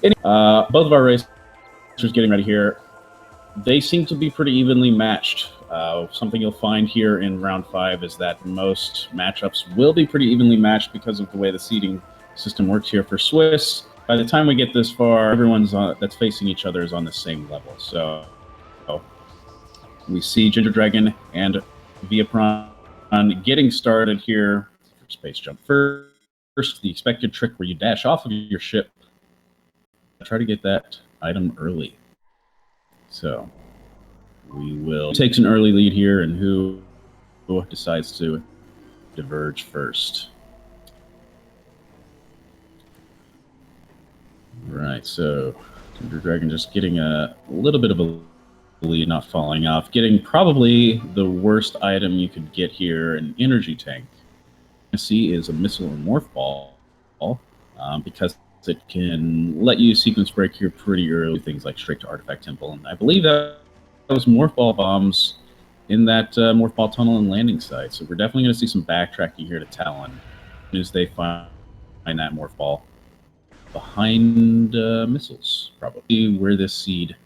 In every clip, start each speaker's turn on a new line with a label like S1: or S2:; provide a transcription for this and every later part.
S1: Both of our racers getting ready here. They seem to be pretty evenly matched. Something you'll find here in round 5 is that most matchups will be pretty evenly matched because of the way the seeding system works here for Swiss. By the time we get this far, everyone's that's facing each other is on the same level. So we see Ginger Dragon and Veapron getting started here. Space jump first. The expected trick where you dash off of your ship. Try to get that item early. So we will take an early lead here, and who decides to diverge first. Right, so Ginger Dragon just getting a little bit of a lead, not falling off. Getting probably the worst item you could get here, an energy tank. See is a missile or morph ball, because it can let you sequence break here pretty early, things like straight to Artifact Temple. And I believe that was morph ball bombs in that morph ball tunnel and landing site. So we're definitely going to see some backtracking here to Talon as soon as they find that morph ball behind missiles, probably where this seed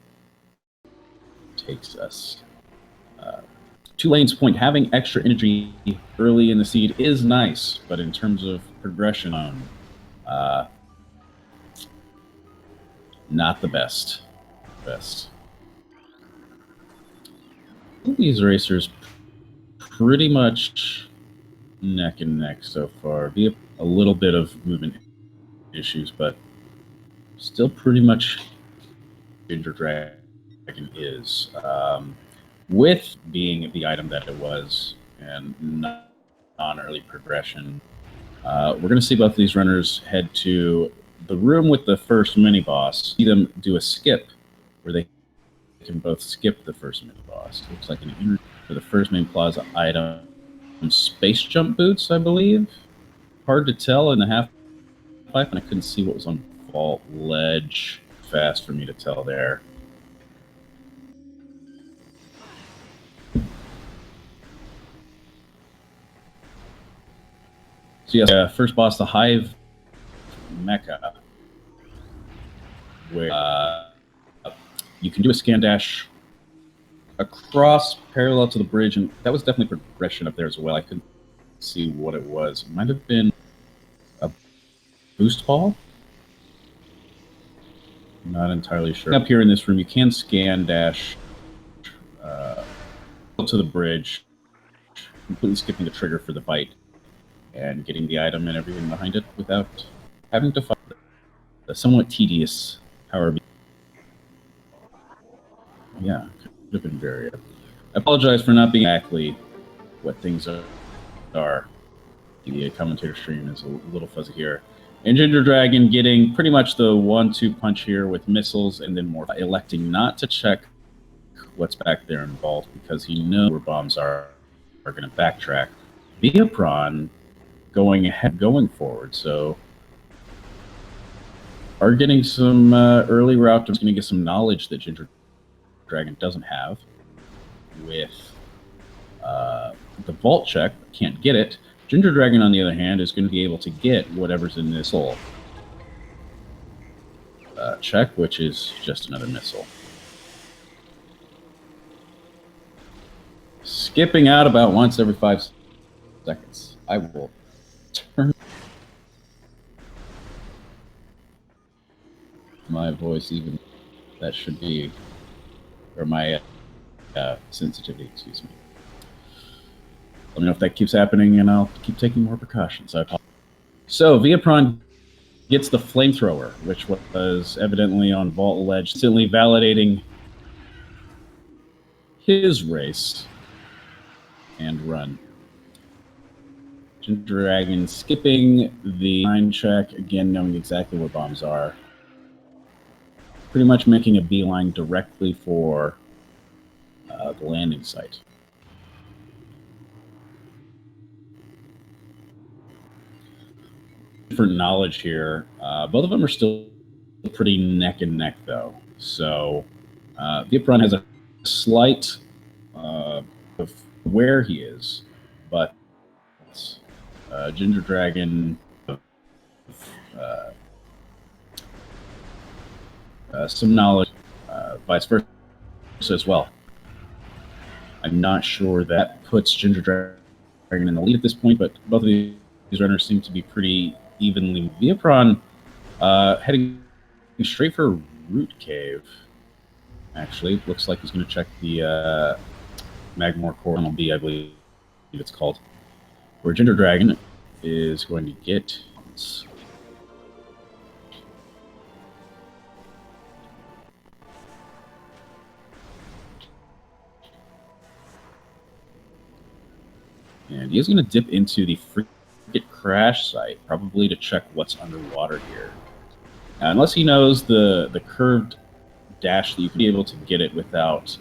S1: takes us. 2 lanes point, having extra energy early in the seed is nice, but in terms of progression, not the best. These racers pretty much neck and neck so far. Be a little bit of movement issues, but still pretty much Ginger Dragon is. With being the item that it was and non-early progression, we're going to see both of these runners head to the room with the first mini-boss. See them do a skip where they can both skip the first mini-boss. Looks like an interview for the first main plaza item. Space jump boots, I believe. Hard to tell in the half-pipe, and I couldn't see what was on Vault Ledge. Fast for me to tell there. So yes, first boss, the Hive Mecha, where you can do a scan dash across parallel to the bridge, and that was definitely progression up there as well. I couldn't see what it was. It might have been a boost ball? I'm not entirely sure. Up here in this room, you can scan dash to the bridge, completely skipping the trigger for the bite, and getting the item and everything behind it without having to fight the somewhat tedious power. Yeah, could have been very. I apologize for not being exactly what things are. The commentator stream is a little fuzzy here. And Ginger Dragon getting pretty much the 1-2 punch here with missiles, and then more electing not to check what's back there in Vault because he knows where bombs are going to backtrack. Veapron going forward, so are getting some early route. Going to get some knowledge that Ginger Dragon doesn't have with the Vault check. Can't get it. Ginger Dragon, on the other hand, is going to be able to get whatever's in this missile check, which is just another missile. Skipping out about once every 5 seconds. I will turn my voice even. That should be, or my sensitivity, excuse me. Let me know if that keeps happening, and I'll keep taking more precautions. So Veapron gets the flamethrower, which was evidently on Vault Ledge, instantly validating his race and run. Ginger Dragon skipping the line check, again knowing exactly where bombs are. Pretty much making a beeline directly for the landing site. Different knowledge here. Both of them are still pretty neck and neck, though. So Veapron has a slight of where he is, but Ginger Dragon some knowledge, vice versa as well. I'm not sure that puts Ginger Dragon in the lead at this point, but both of these runners seem to be pretty evenly. Veapron heading straight for Root Cave. Actually, looks like he's going to check the Magmore Core Tunnel B, I believe it's called, where Ginger Dragon is going to get. And he's going to dip into the Frigate Crash site, probably to check what's underwater here. Unless he knows the curved dash that you can be able to get it without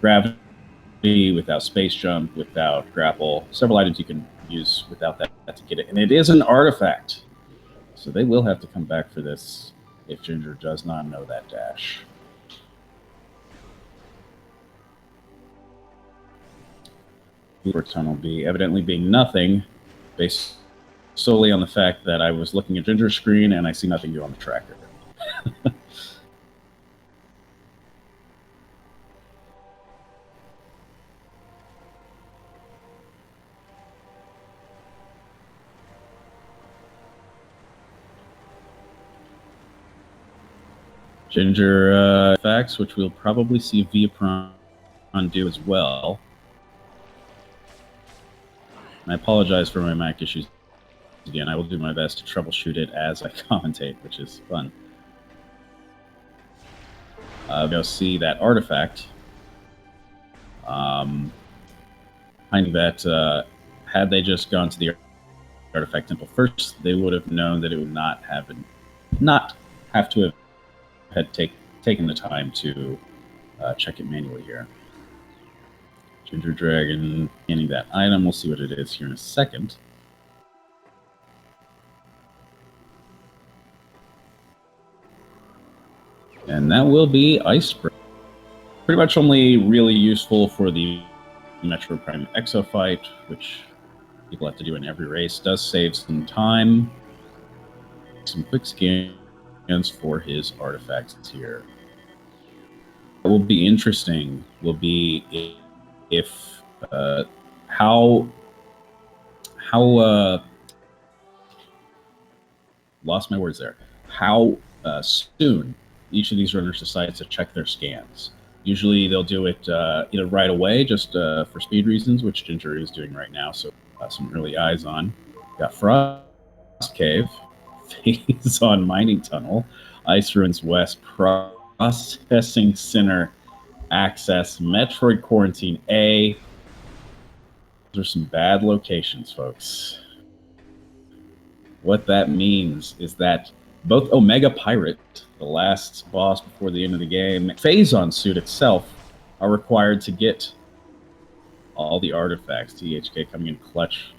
S1: gravity, without space jump, without grapple. Several items you can use without that to get it. And it is an artifact. So they will have to come back for this if Ginger does not know that dash. For Tunnel B, evidently being nothing, based solely on the fact that I was looking at Ginger's screen and I see nothing new on the tracker. Ginger facts, which we'll probably see Veapron do as well. And I apologize for my Mac issues again. I will do my best to troubleshoot it as I commentate, which is fun. We'll see that artifact. Finding that had they just gone to the artifact temple first, they would have known that it would not have to have had taken the time to check it manually here. Ginger Dragon getting that item. We'll see what it is here in a second. And that will be Ice Spray. Pretty much only really useful for the Metroid Prime Exo fight, which people have to do in every race. Does save some time. Some quick scans for his artifacts here. What will be interesting will be if how lost my words there. How soon each of these runners decides to check their scans. Usually they'll do it either right away, just for speed reasons, which Ginger is doing right now. So some early eyes on. Got Frost Cave, Phazon Mining Tunnel, Ice Ruins West, Processing Center Access, Metroid Quarantine A. Those are some bad locations, folks. What that means is that both Omega Pirate, the last boss before the end of the game, Phazon suit itself are required to get all the artifacts. THK coming in clutch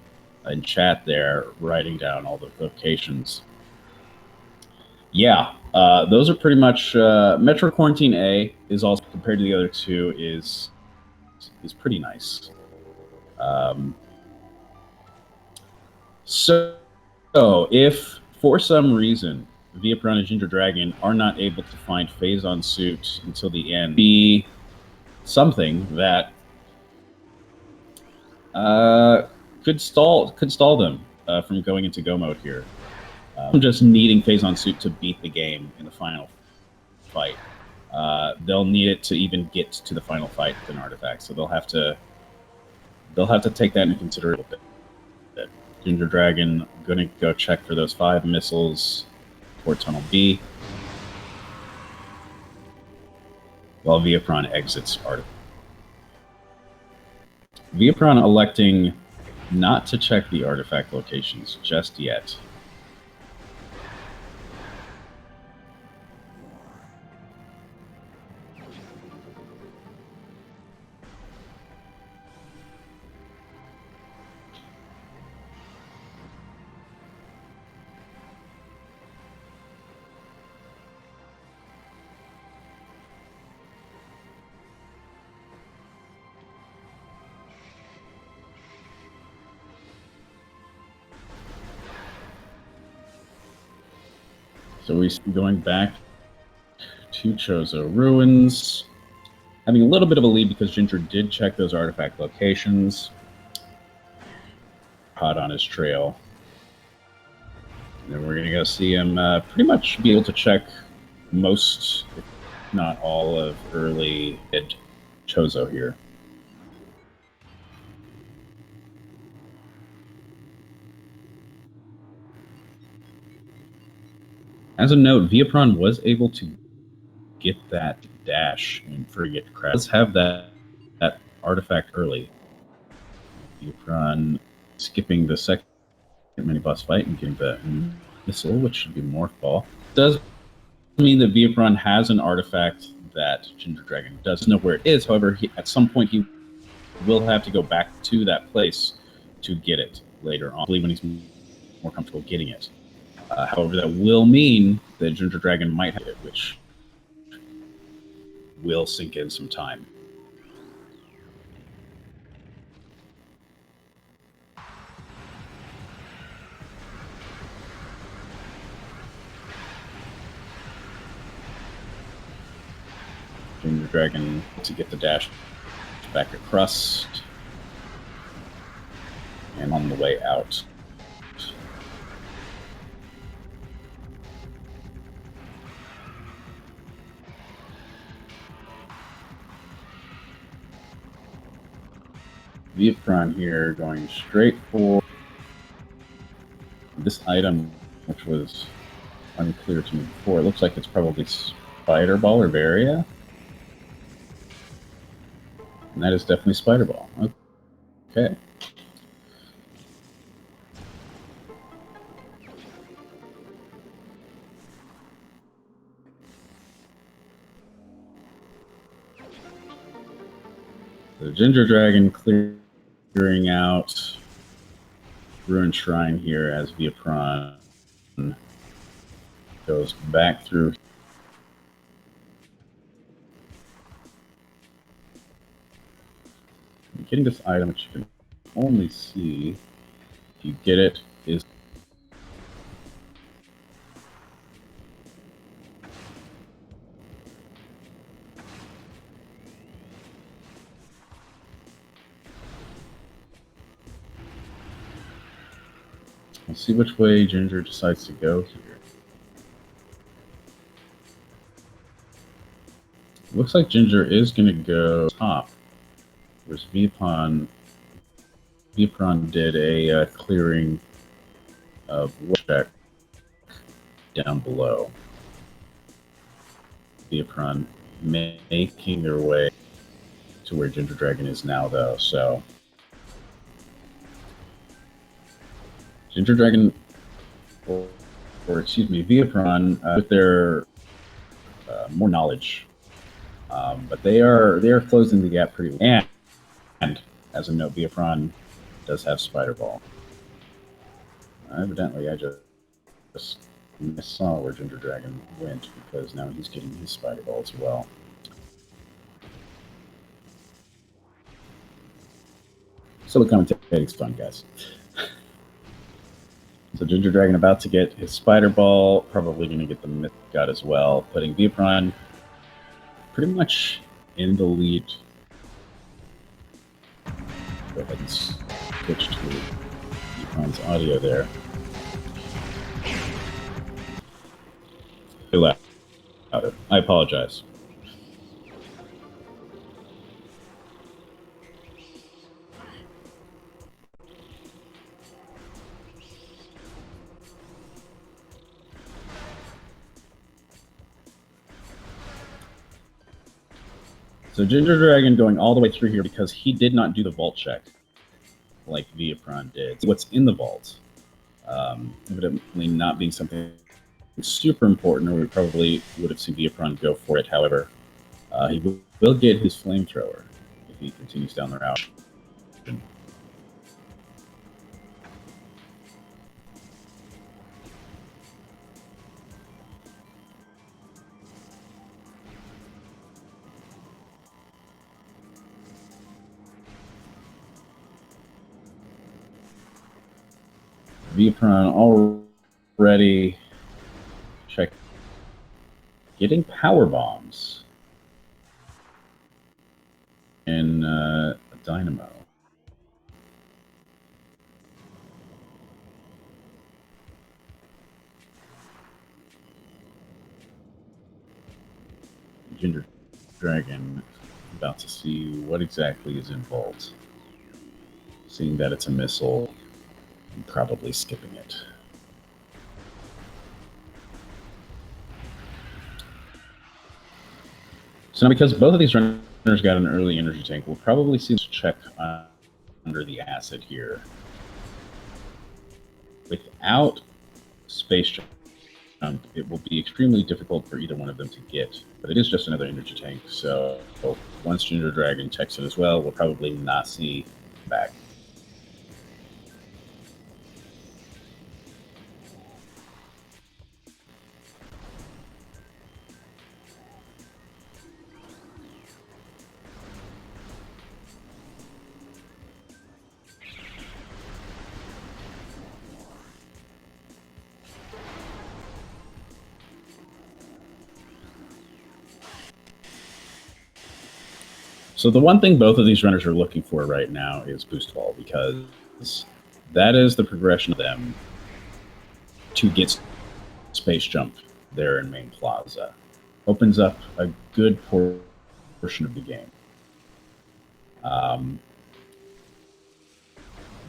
S1: in chat there, writing down all the locations. Yeah, those are pretty much Metro Quarantine A is also, compared to the other two, is pretty nice. So if for some reason Veapron and Ginger Dragon are not able to find Phazon suit until the end, be something that could stall them from going into go mode here. Just needing Phazon suit to beat the game in the final fight. They'll need it to even get to the final fight with an artifact, so they'll have to take that into consideration. Ginger Dragon gonna go check for those 5 missiles for Tunnel B, while Veapron exits artifact. Veapron electing not to check the artifact locations just yet. So we're going back Two Chozo ruins. Having a little bit of a lead because Ginger did check those artifact locations. Hot on his trail. And then we're going to go see him pretty much be able to check most, if not all, of early mid Chozo here. As a note, Veapron was able to get that dash in Frigate Crash. Let's have that artifact early. Veapron skipping the second mini boss fight and getting the missile, which should be Morph Ball. Does mean that Veapron has an artifact that Ginger Dragon doesn't know where it is. However, at some point he will have to go back to that place to get it later on, I believe, when he's more comfortable getting it. However, that will mean that Ginger Dragon might have it, which will sink in some time. Ginger Dragon to get the dash back across and on the way out. Veapron here going straight for this item, which was unclear to me before. It looks like it's probably Spider Ball or Varia. And that is definitely Spider Ball. Okay. The Ginger Dragon clearing out Ruined Shrine here as Veapron goes back through. Getting this item, which you can only see if you get it, is we'll see which way Ginger decides to go here. Looks like Ginger is going to go top. Whereas Veapron did a clearing of check down below. Veapron making their way to where Ginger Dragon is now, though. So Ginger Dragon, or excuse me, Veapron, with their more knowledge, but they are closing the gap pretty well. And as a note, Veapron does have Spider Ball. Evidently, I just saw where Ginger Dragon went because now he's getting his Spider Ball as well. So the commentating's fun, guys. So Ginger Dragon about to get his Spider Ball, probably going to get the Myth God as well, putting Veapron pretty much in the lead. Go ahead and switch to Veapron's audio there. Too loud. I apologize. So Ginger Dragon going all the way through here because he did not do the vault check like Veapron did. What's in the vault? Evidently not being something super important, or we probably would have seen Veapron go for it. However, he will get his flamethrower if he continues down the route. Veapron already checking getting power bombs and a dynamo. Ginger Dragon, about to see what exactly is involved. Seeing that it's a missile, I'm probably skipping it. So now, because both of these runners got an early energy tank, we'll probably see this check under the acid here. Without space jump, it will be extremely difficult for either one of them to get, but it is just another energy tank, so once Ginger Dragon checks it as well, we'll probably not see back. So the one thing both of these runners are looking for right now is boost ball, because that is the progression of them to get space jump there in main plaza. Opens up a good portion of the game.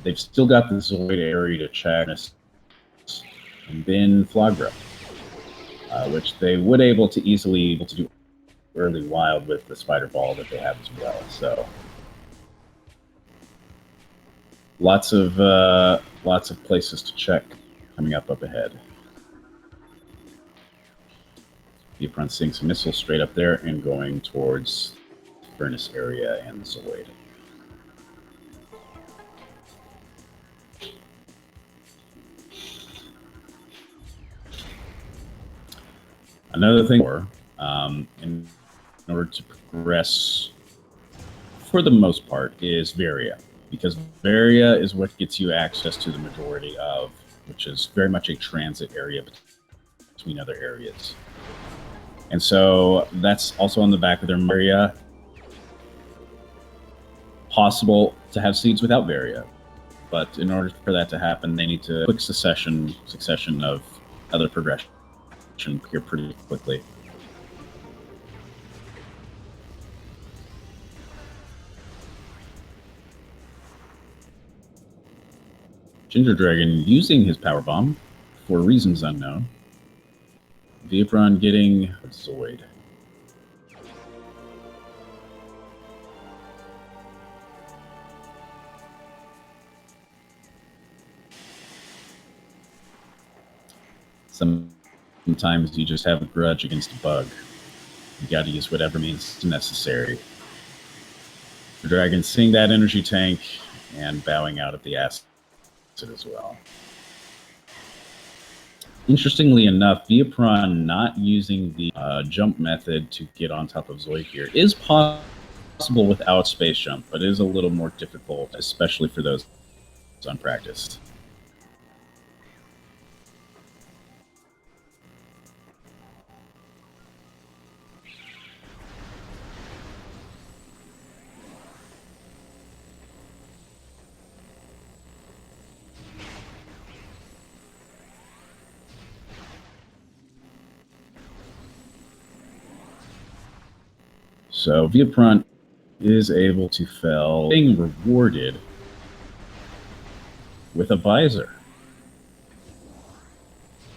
S1: They've still got the Zoid area to check, and then Flagra, which they would able to easily do early wild with the spider ball that they have as well. So lots of places to check coming up ahead. Veapron seeing some missiles straight up there and going towards the furnace area and Zoid. Another thing, in order to progress, for the most part, is Varia, because Varia is what gets you access to the majority of, which is very much a transit area between other areas. And so that's also on the back of their Varia. Possible to have seeds without Varia, but in order for that to happen, they need to quick succession of other progression here pretty quickly. Ginger Dragon using his power bomb for reasons unknown. Veapron getting Zoid. Sometimes you just have a grudge against a bug. You got to use whatever means necessary. The dragon seeing that energy tank and bowing out of the acid as well. Interestingly enough, Veapron not using the jump method to get on top of Zoid here is possible without space jump, but is a little more difficult, especially for those unpracticed. So Veapron is able to fell, being rewarded with a visor.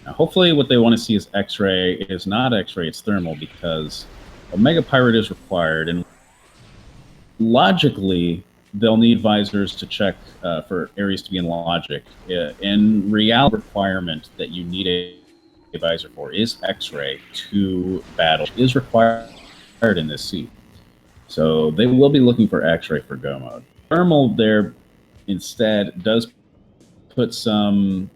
S1: Now, hopefully what they want to see is X-ray. It is not X-ray, it's thermal, because Omega Pirate is required, and logically they'll need visors to check for areas to be in logic. In reality, requirement that you need a visor for is X-ray to battle, is required in this seat. So they will be looking for X-ray for go mode. Thermal there instead does put some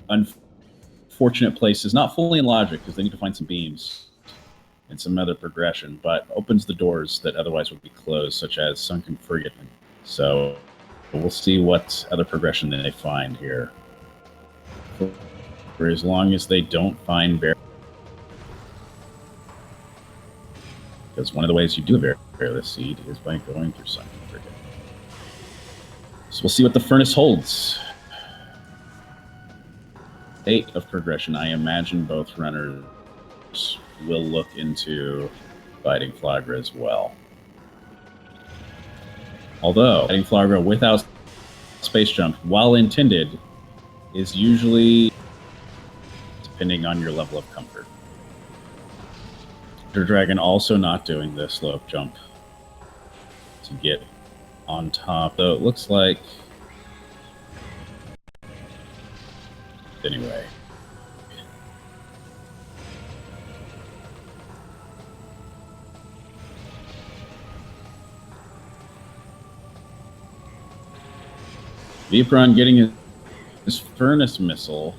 S1: unfortunate places, not fully in logic because they need to find some beams and some other progression, but opens the doors that otherwise would be closed, such as Sunken Frigate. So we'll see what other progression they find here. For as long as they don't find Because one of the ways you do a Fearless Seed is by going through Sun Converted. So we'll see what the Furnace holds. 8 of progression. I imagine both runners will look into fighting Flagra as well. Although, fighting Flagra without space jump, while intended, is usually depending on your level of comfort. Dragon also not doing the slope jump to get on top, though it looks like... Anyway. Veapron getting his Furnace Missile.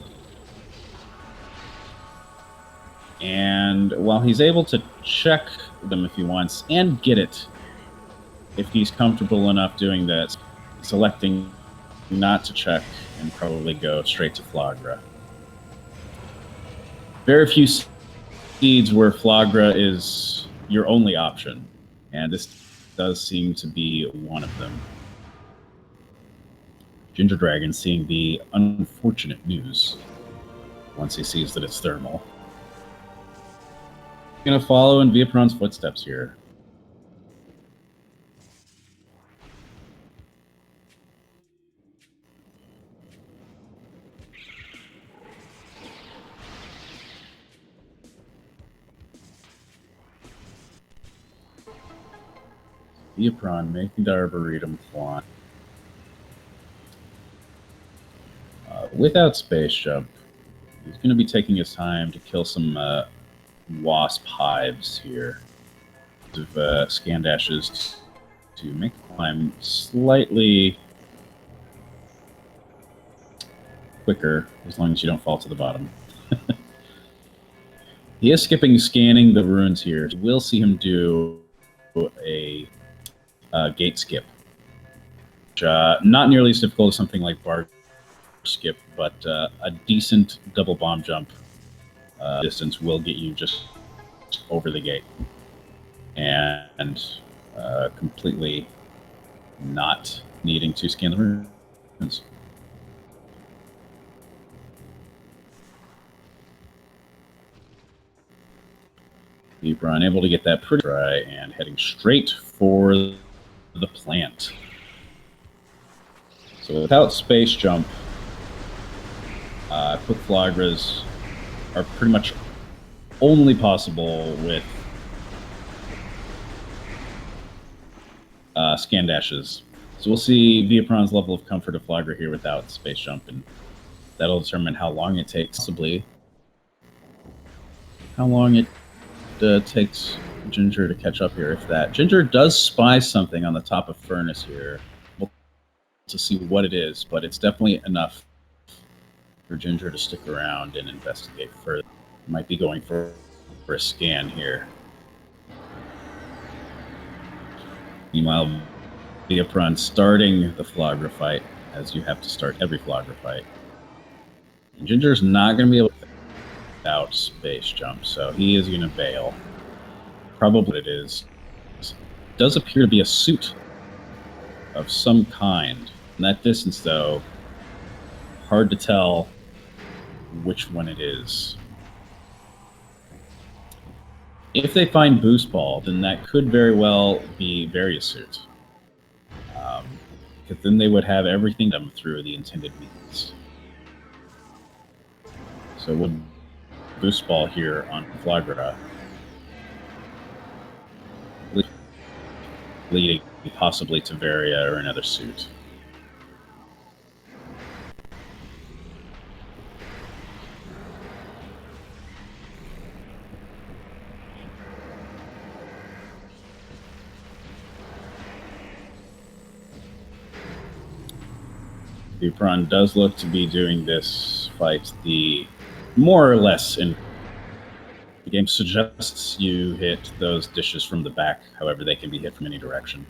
S1: And while he's able to check them if he wants, and get it if he's comfortable enough doing that, selecting not to check and probably go straight to Flagra. Very few seeds where Flagra is your only option, and this does seem to be one of them. Ginger Dragon seeing the unfortunate news once he sees that it's thermal. Gonna follow in Veapron's footsteps here. Veapron making the Arboretum climb. Without space jump, he's going to be taking his time to kill some wasp hives here. Of scanned ashes to make the climb slightly quicker, as long as you don't fall to the bottom. He is scanning the ruins here. We'll see him do a gate skip. Which, not nearly as difficult as something like bar skip, but a decent double bomb jump distance will get you just over the gate. And completely not needing to scan the ruins. Veapron able to get that pretty dry and heading straight for the plant. So without space jump, quick Flagras are pretty much only possible with scanned ashes. So we'll see Veapron's level of comfort of Flagra here without space jump, and that'll determine how long it takes, possibly how long it takes Ginger to catch up here, if that. Ginger does spy something on the top of Furnace here. We'll to see what it is, but it's definitely enough for Ginger to stick around and investigate further. Might be going for a scan here. Meanwhile, Veapron starting the Flagra fight, as you have to start every Flagra fight. And Ginger's not going to be able to without space jump, so he is going to bail. Probably it is. Does appear to be a suit of some kind. In that distance, though, hard to tell which one it is. If they find Boost Ball, then that could very well be Variasuit. Because then they would have everything done through the intended means. So would Boost Ball here on Flagra leading possibly to Varia or another suit. Veapron does look to be doing this fight the more or less in the game suggests you hit those dishes from the back, however they can be hit from any direction.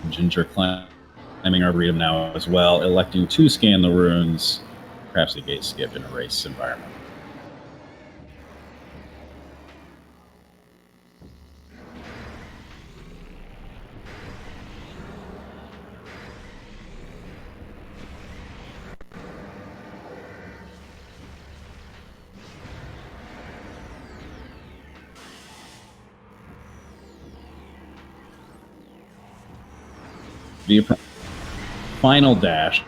S1: Ginger climbing Arboretum now as well, electing to scan the ruins, perhaps a gate skip in a race environment. Veapron, final dash.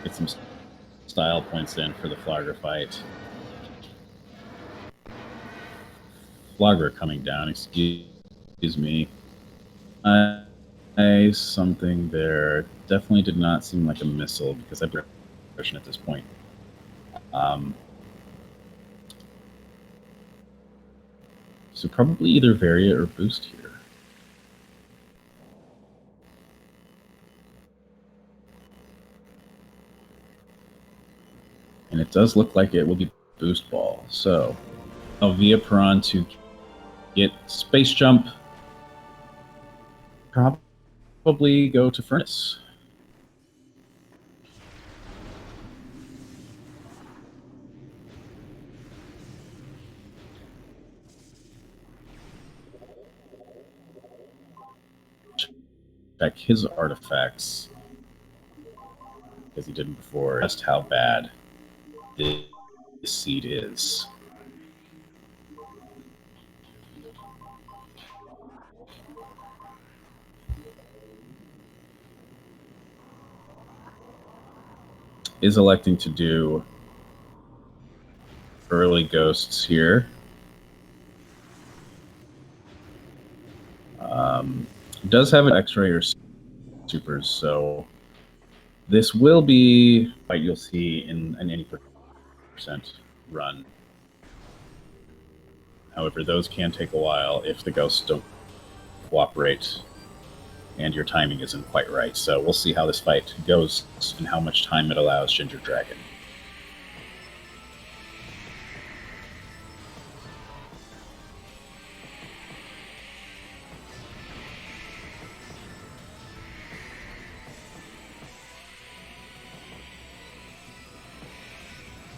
S1: Get some style points in for the Flogger fight. Flogger coming down, excuse me. Something there definitely did not seem like a missile because I've been at this point. So probably either Varia or Boost here. And it does look like it will be Boost Ball. So Veapron to get Space Jump. Probably go to Furnace. Check his artifacts, because he didn't before, just how bad this seed is. Is electing to do early ghosts here. Does have an X-ray or supers, so this will be what you'll see in any percent run. However, those can take a while if the ghosts don't cooperate and your timing isn't quite right. So we'll see how this fight goes and how much time it allows Ginger Dragon.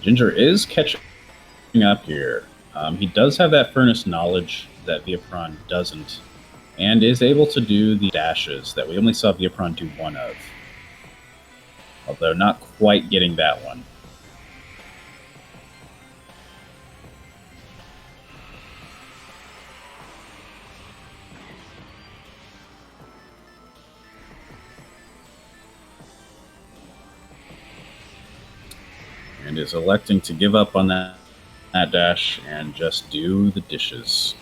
S1: Ginger is catching up here. He does have that furnace knowledge that Veapron doesn't, and is able to do the dashes that we only saw Veapron do one of. Although not quite getting that one. And is electing to give up on that dash and just do the dishes.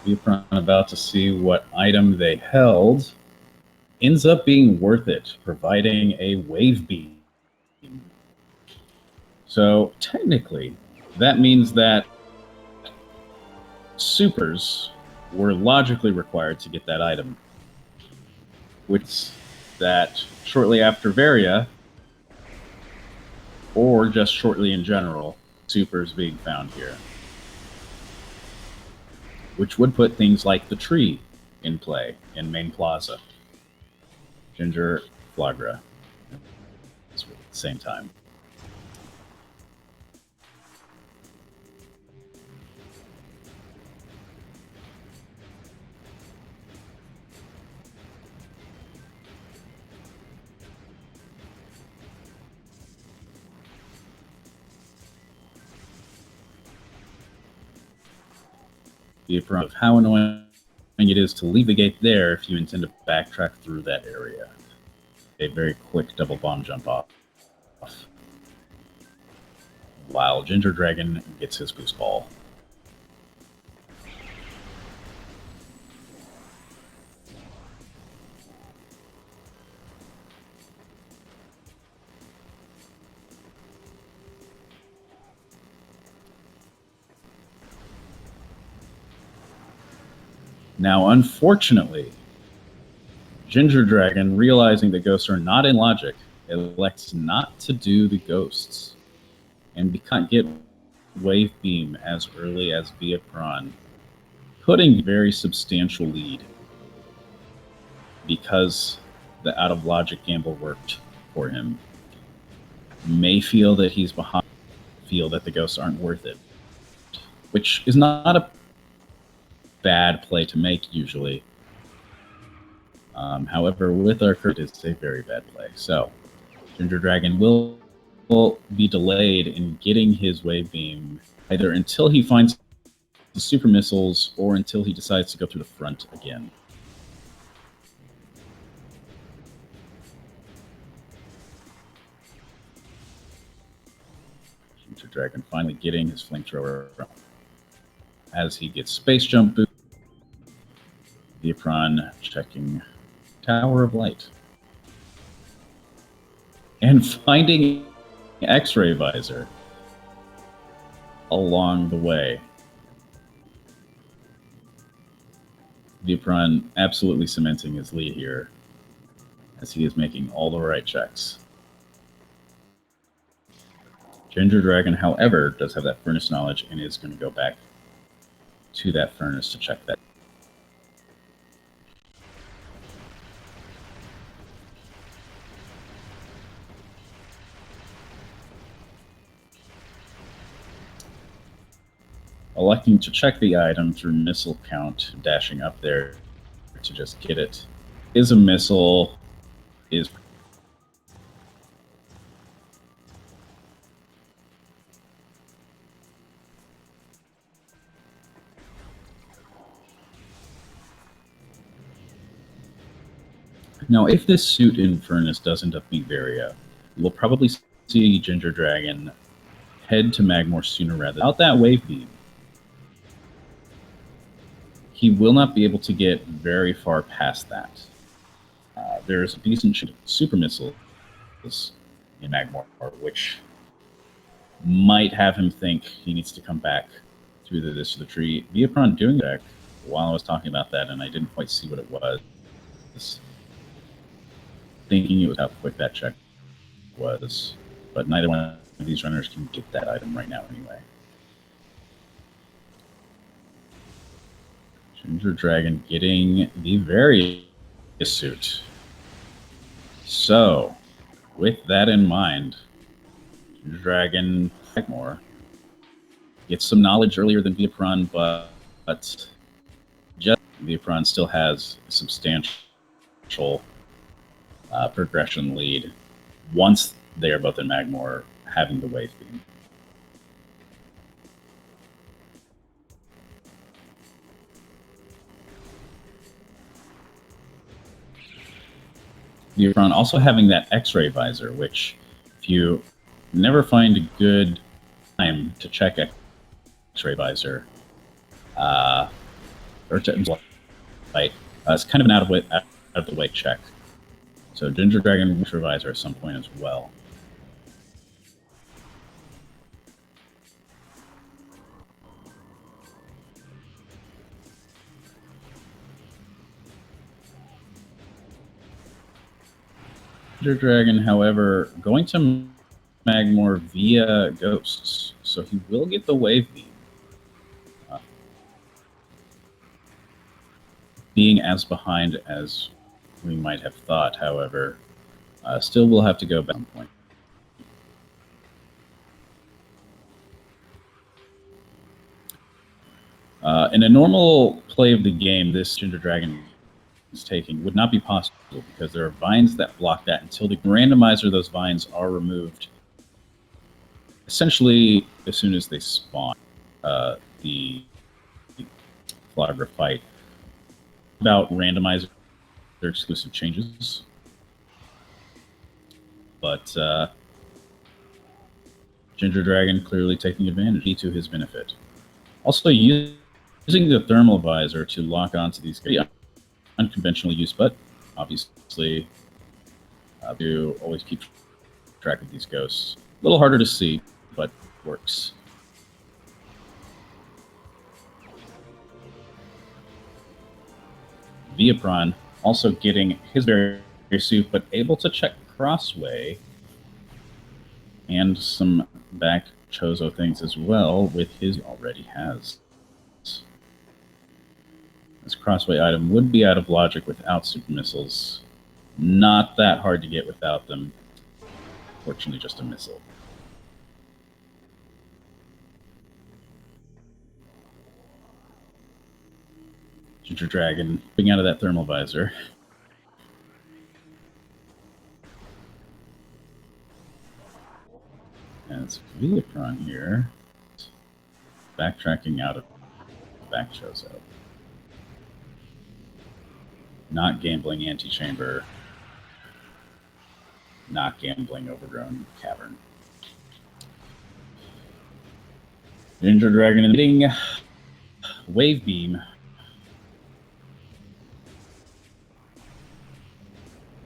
S1: Veapron about to see what item they held. Ends up being worth it, providing a wave beam. So technically, that means that supers were logically required to get that item. Which that shortly after Varia, or just shortly in general, supers being found here. Which would put things like the tree in play in Main Plaza. Ginger, Flagra, at the same time. Veapron of how annoying it is to leave the gate there if you intend to backtrack through that area. A very quick double bomb jump off. While Ginger Dragon gets his boost ball. Now, unfortunately, Ginger Dragon, realizing that ghosts are not in logic, elects not to do the ghosts and can't get Wave Beam as early as Veapron, putting a very substantial lead. because the out of logic gamble worked for him, may feel that he's behind, feel that the ghosts aren't worth it, which is not a bad play to make usually. However, with our curve, it is a very bad play. So, Ginger Dragon will be delayed in getting his wave beam either until he finds the super missiles or until he decides to go through the front again. Ginger Dragon finally getting his flamethrower as he gets space jump boost. Veapron checking Tower of Light. And finding X-ray visor along the way. Veapron absolutely cementing his lead here as he is making all the right checks. Ginger Dragon, however, does have that furnace knowledge and is going to go back to that furnace to check that. Electing to check the item through missile count, dashing up there to just get it. Is a missile, is now, if this suit in Furnace does end up being Varia, we'll probably see Ginger Dragon head to Magmor sooner rather than without that wave beam. He will not be able to get very far past that. There's a decent super missile in Magmor, which might have him think he needs to come back through this to the tree. Veapron doing that while I was talking about that, and I didn't quite see what it was. Thinking it was how quick that check was, but neither one of these runners can get that item right now anyway. Ginger Dragon getting the Various suit. So, with that in mind, Ginger Dragon Magmor gets some knowledge earlier than Veapron, but just Veapron still has a substantial progression lead once they are both in Magmor having the wave beam. Veapron also having that X-ray visor, which if you never find a good time to check X-ray visor, or to like, it's kind of an out of the way check. So Ginger Dragon X-ray visor at some point as well. Ginger Dragon, however, going to Magmor via Ghosts, so he will get the wave beam. Being as behind as we might have thought, however, still will have to go back at some point. In a normal play of the game, this Ginger Dragon is taking would not be possible because there are vines that block that until the randomizer those vines are removed. Essentially, as soon as they spawn, the Flogger about randomizer exclusive changes, but Ginger Dragon clearly taking advantage to his benefit. Also using the thermal visor to lock onto these unconventional use, but obviously do always keep track of these ghosts. A little harder to see, but works. Veapron also getting his very suit, but able to check Crossway and some back Chozo things as well with his already has. This crossway item would be out of logic without super missiles. Not that hard to get without them. Fortunately, just a missile. Ginger Dragon being out of that thermal visor. And it's Veapron here. Backtracking out of back shows up. Not gambling antechamber. Not gambling overgrown cavern. Ginger Dragon hitting wave beam.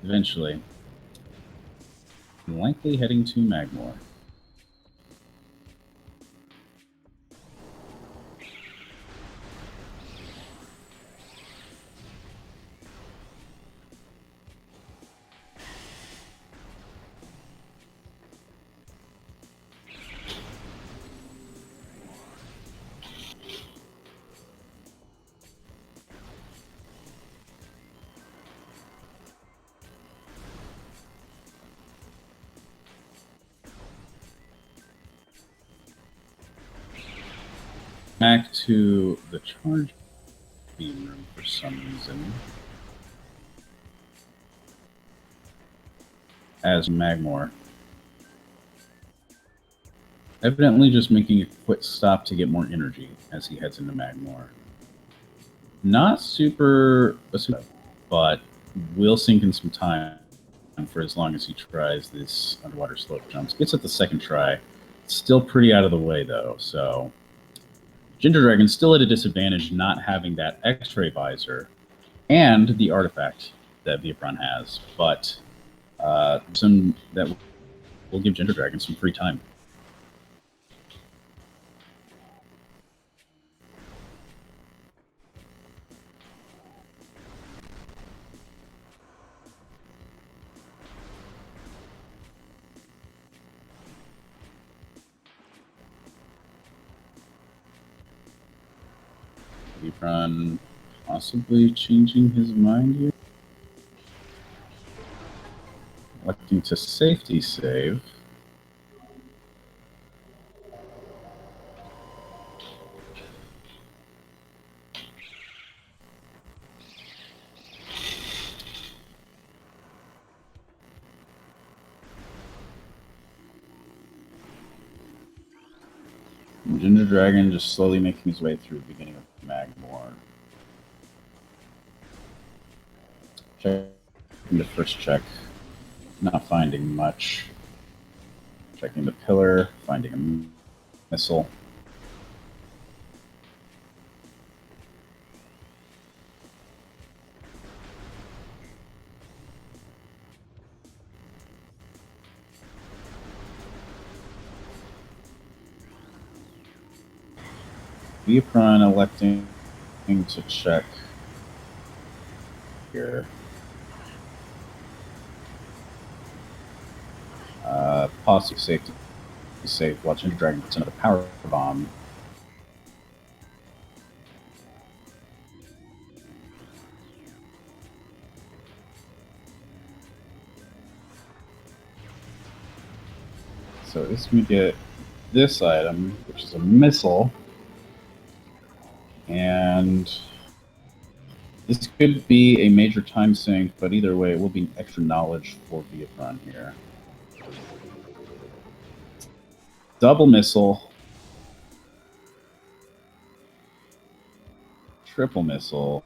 S1: Eventually. Likely heading to Magmore. Back to the charge beam room for some reason. As Magmore. Evidently just making a quick stop to get more energy as he heads into Magmore. Not super, but will sink in some time for as long as he tries this underwater slope jumps. Gets it the second try. Still pretty out of the way though, so Ginger Dragon still at a disadvantage not having that X-ray visor and the artifact that Veapron has, but some that will give Ginger Dragon some free time. Veapron possibly changing his mind here. Electing to safety save. Ginger Dragon just slowly making his way through the beginning of Magmore. Checking the first check, not finding much. Checking the pillar, finding a missile. Veapron electing to check here. Possibly safe. Watch Ginger Dragon puts another power bomb. So this we get this item, which is a missile. And this could be a major time sink, but either way, it will be extra knowledge for Veapron here. Double missile. Triple missile.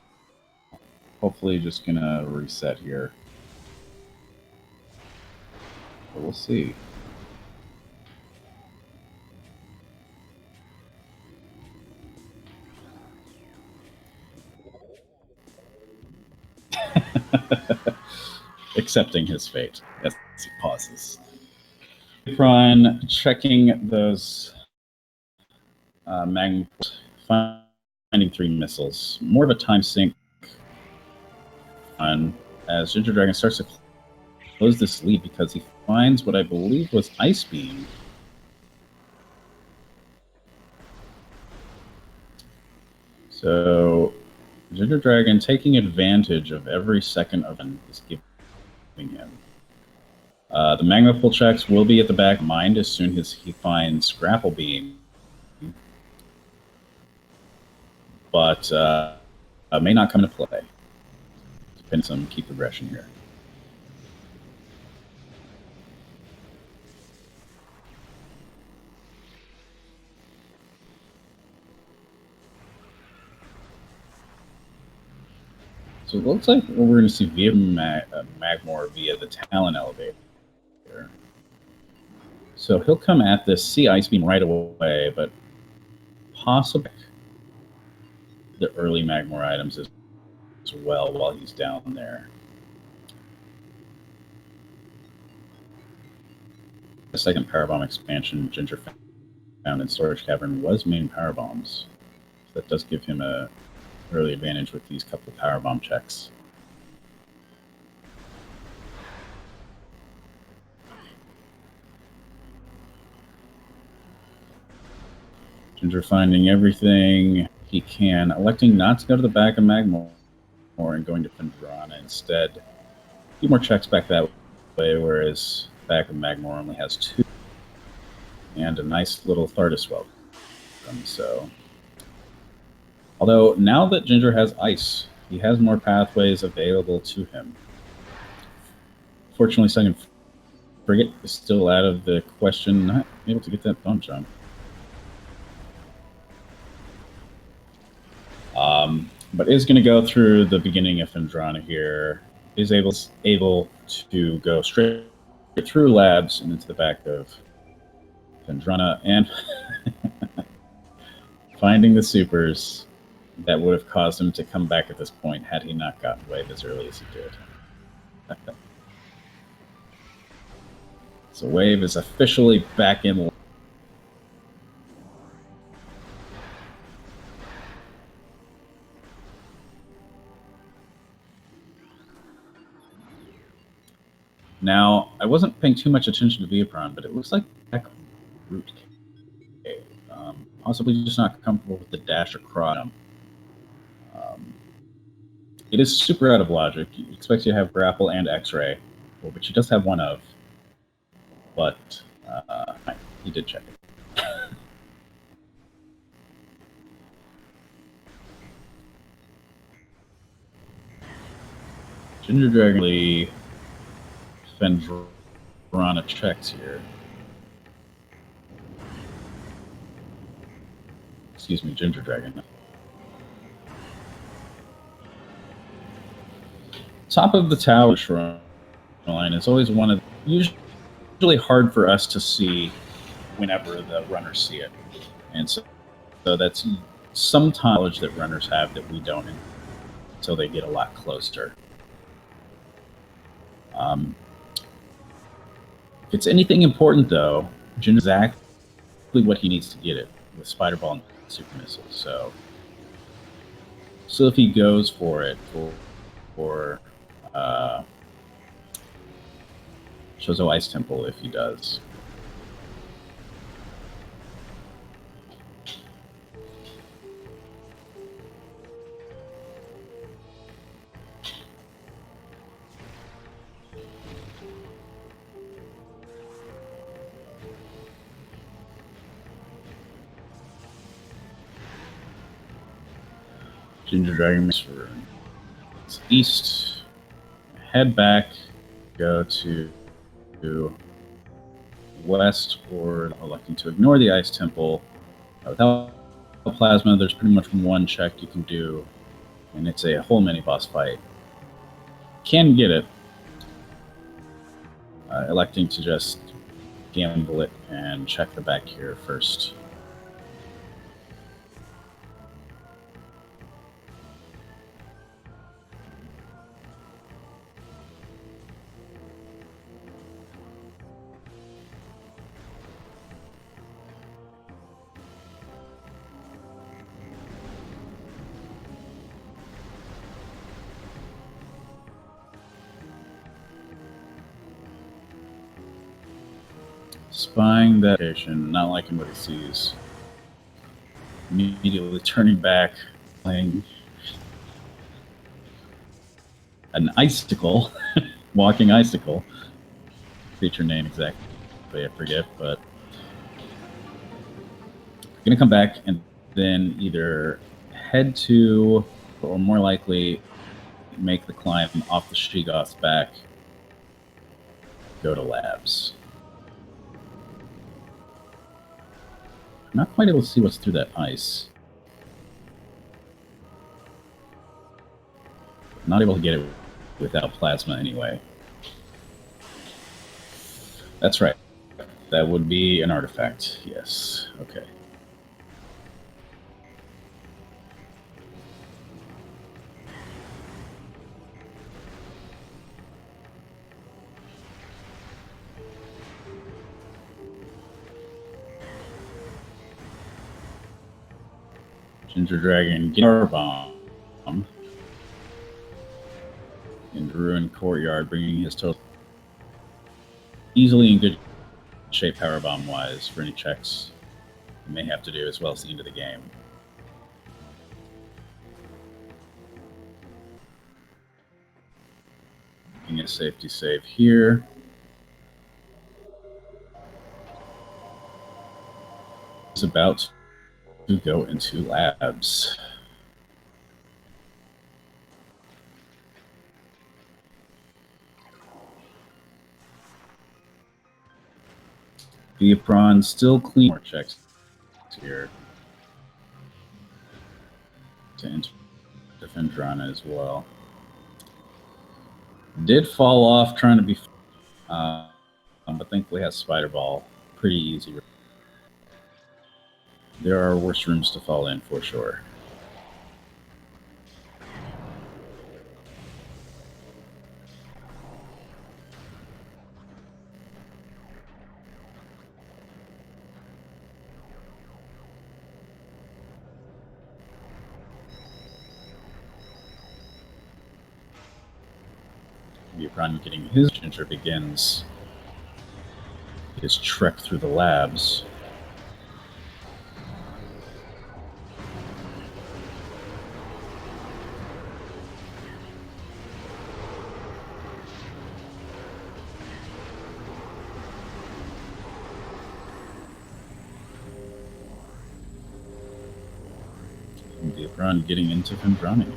S1: Hopefully just gonna reset here. But we'll see. Accepting his fate as he pauses. Veapron checking those Magnum, finding 3 missiles. More of a time sink on as Ginger Dragon starts to close this lead because he finds what I believe was Ice Beam. So Ginger Dragon taking advantage of every second of is giving him. The magma pull checks will be at the back of mind as soon as he finds Grapple Beam, but may not come into play. Depends on key progression here. So it looks like we're going to see Magmor via the Talon elevator. So he'll come at this Sea Ice Beam right away, but possibly the early Magmor items as well while he's down there. The second Power Bomb expansion Ginger found in Storage Cavern was main Power Bombs. So that does give him a early advantage with these couple of Power Bomb checks. Ginger finding everything he can, electing not to go to the back of Magmor and going to Phendrana instead. A few more checks back that way, whereas back of Magmor only has 2. And a nice little Thardus welcome. So, although now that Ginger has ice, he has more pathways available to him. Fortunately, second frigate is still out of the question, not able to get that bump jump. But is going to go through the beginning of Phendrana here. Is able to go straight through labs and into the back of Phendrana and finding the supers that would have caused him to come back at this point had he not gotten wave as early as he did. So wave is officially back in. Now, I wasn't paying too much attention to Veapron, but it looks like back root cave. Possibly just not comfortable with the dash across him. It is super out of logic. You expect you to have grapple and X-ray, which he does have one of, but he did check it. Ginger Dragon Lee Phendrana checks here. Excuse me, Ginger Dragon. Top of the tower shrine line is always one of usually hard for us to see whenever the runners see it, and so that's some knowledge that runners have that we don't until they get a lot closer. If it's anything important, though, Jin is exactly what he needs to get it with Spider Ball and Super Missile. So if he goes for it for Chozo Ice Temple, if he does. Ginger Dragon for east, head back, go to west, or electing to ignore the Ice Temple. Without Plasma, there's pretty much one check you can do, and it's a whole mini boss fight. Can get it, electing to just gamble it and check the back here first. Spying that location, not liking what he sees. Immediately turning back, playing an icicle, walking icicle. Creature name exactly, I forget, but I'm gonna come back and then either head to, or more likely, make the climb off the Sheegoth's back, go to labs. I'm not quite able to see what's through that ice. I'm not able to get it without plasma anyway. That's right. That would be an artifact, yes. Okay. Ginger Dragon, Power Bomb. In the Ruined Courtyard, bringing his total easily in good shape Power Bomb wise for any checks you may have to do, as well as the end of the game. Making a safety save here. Is about to go into labs. Veapron still clean more checks here to enter Defendrana as well. Did fall off trying to be, but thankfully has Spider Ball. Pretty easy. There are worse rooms to fall in for sure. Veapron getting his Ginger begins his trek through the labs. Veapron getting into Fembrani.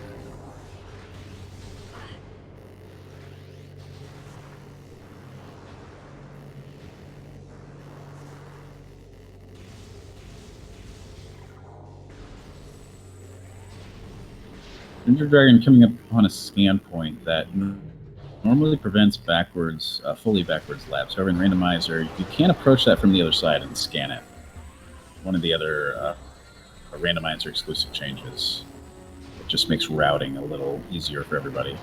S1: Ginger Dragon coming up on a scan point that normally prevents backwards, fully backwards labs. However, in Randomizer, you can't approach that from the other side and scan it. One of the other Randomizer exclusive changes. It just makes routing a little easier for everybody.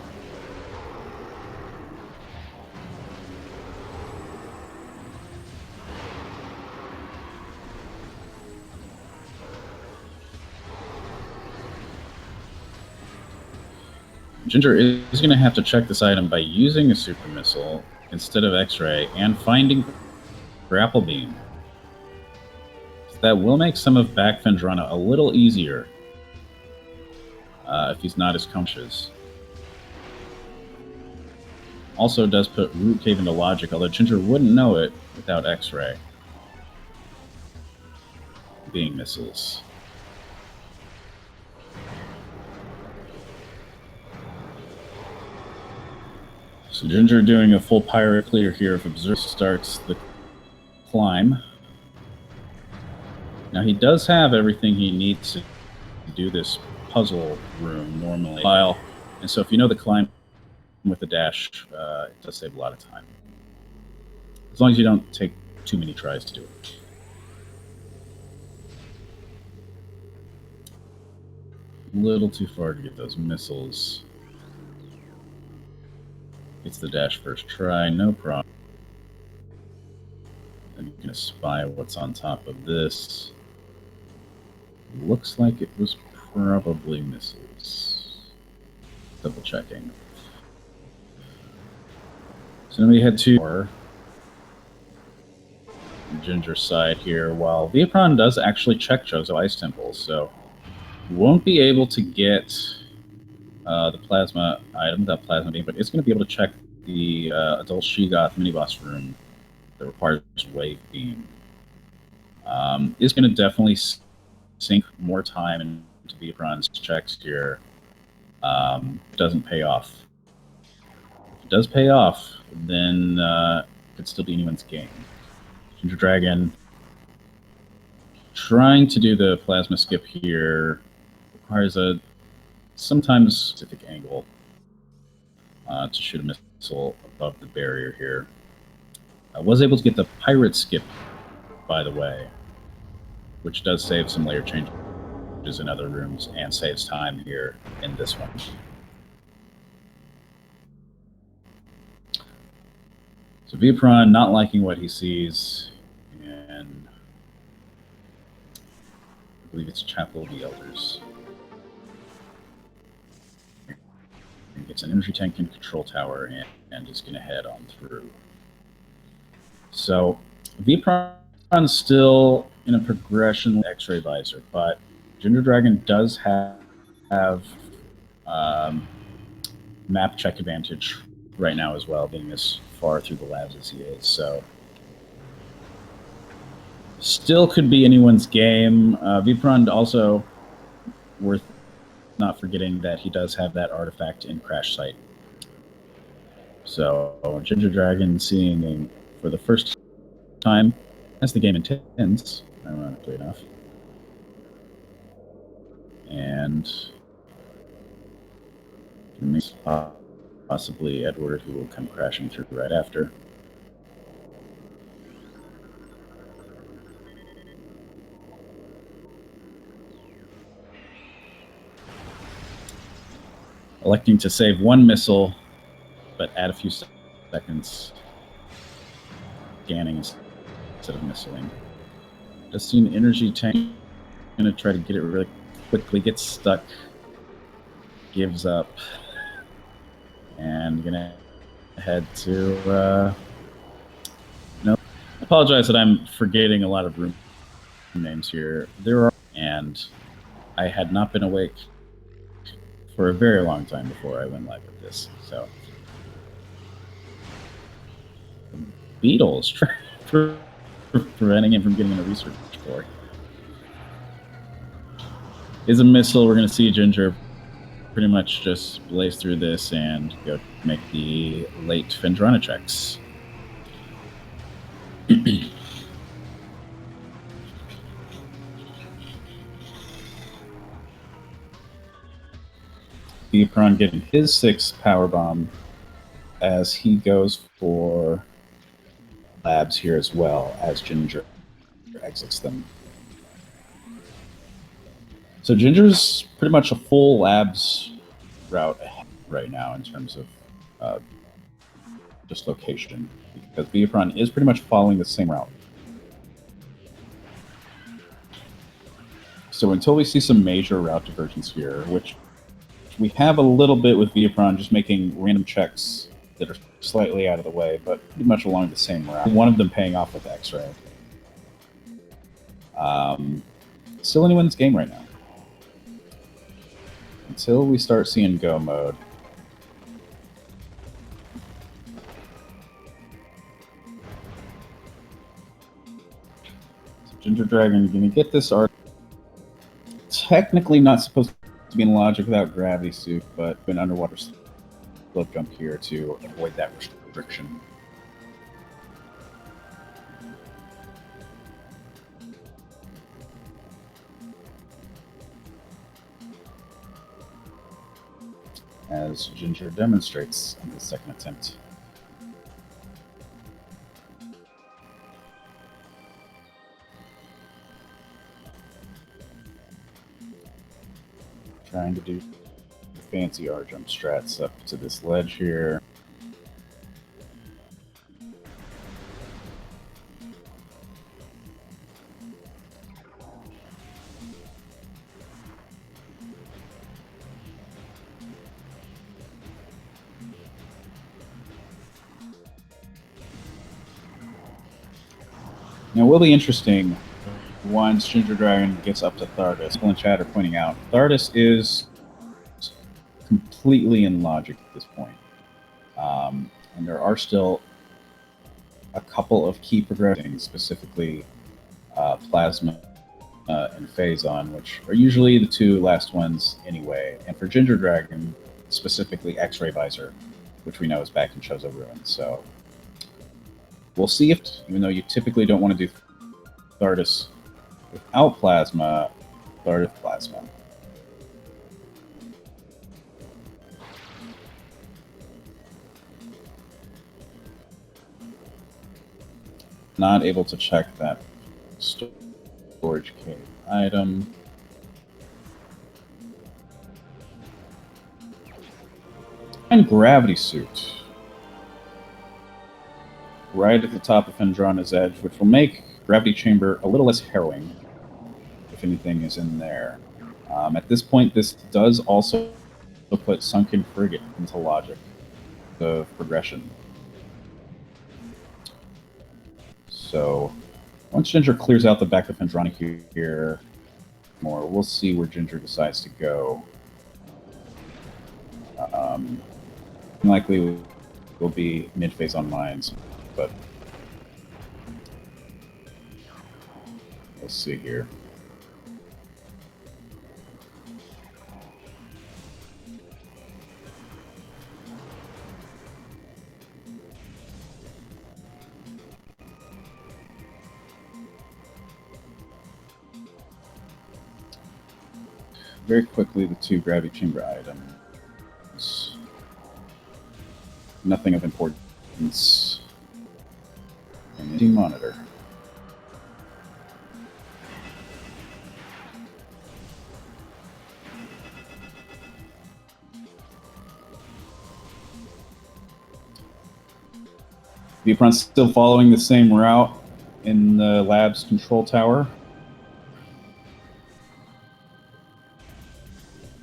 S1: Ginger is going to have to check this item by using a super missile instead of X-ray and finding grapple beam. So that will make some of back Phendrana a little easier if he's not as conscious. Also does put Root Cave into logic, although Ginger wouldn't know it without X-ray being missiles. So Ginger doing a full pirate clear here if Observe starts the climb. Now he does have everything he needs to do this puzzle room normally. And so if you know the climb with the dash, it does save a lot of time. As long as you don't take too many tries to do it. A little too far to get those missiles. It's the dash first try, no problem. Then you can spy what's on top of this. Looks like it was probably missiles. Double checking. So then we head to Ginger side here, while Veapron does actually check Chozo Ice Temples, so you won't be able to get the plasma item, that plasma beam, but it's going to be able to check the adult Sheegoth mini-boss room that requires wave beam. It's going to definitely sink more time into Veapron's checks here. Doesn't pay off. If it does pay off, then it could still be anyone's game. Ginger Dragon trying to do the plasma skip here requires a sometimes specific angle to shoot a missile above the barrier here. I was able to get the pirate skip, by the way, which does save some layer changes in other rooms and saves time here in this one. So Veapron not liking what he sees, and I believe it's Chapel of the Elders. He gets an energy tank and control tower and is going to head on through. So Veapron's still in a progression with X-ray visor, but Ginger Dragon does have map check advantage right now as well, being as far through the labs as he is. So still could be anyone's game. Veapron also worth not forgetting that he does have that artifact in Crash Site. So Ginger Dragon seeing for the first time as the game intends, ironically enough. And possibly Edward, who will come crashing through right after. Electing to save one missile, but add a few seconds scanning instead of missiling. Just see an energy tank. Gonna try to get it really quickly, gets stuck, gives up, and gonna head to no. I apologize that I'm forgetting a lot of room names here. There are, and I had not been awake for a very long time before I went live with this. So Beatles preventing him from getting in a research core. Is a missile. We're going to see Ginger pretty much just blaze through this and go make the late Phendrana checks. Veapron getting his 6th power bomb as he goes for labs here as well as Ginger exits them. So Ginger's pretty much a full labs route right now in terms of just location, because Veapron is pretty much following the same route. So until we see some major route divergence here, which we have a little bit with Veapron, just making random checks that are slightly out of the way, but pretty much along the same route. One of them paying off with X-ray. Still anyone's game right now. Until we start seeing go mode. So Ginger Dragon gonna get this art. Technically not supposed to be in logic without gravity suit, but an underwater slope jump here to avoid that restriction. As Ginger demonstrates in his second attempt. Trying to do fancy R-jump strats up to this ledge here. Now, it will be interesting once Ginger Dragon gets up to Thardus. People in chat are pointing out Thardus is completely in logic at this point. And there are still a couple of key progressing, specifically Plasma and Phazon, which are usually the two last ones anyway. And for Ginger Dragon, specifically X-Ray Visor, which we know is back in Chozo Ruins. So we'll see if, even though you typically don't want to do Thardus without Plasma, Thardus Plasma. Not able to check that storage cave item. And Gravity Suit. Right at the top of Phendrana's Edge, which will make Gravity Chamber a little less harrowing, if anything is in there. At this point, this does also put Sunken Frigate into logic of progression. So once Ginger clears out the back of Phendrana here, we'll see where Ginger decides to go. Likely will be mid-phase on mines, but let's see here. Very quickly, the two Gravity Chamber items. Nothing of importance. And the monitor. Veapron's still following the same route in the lab's control tower.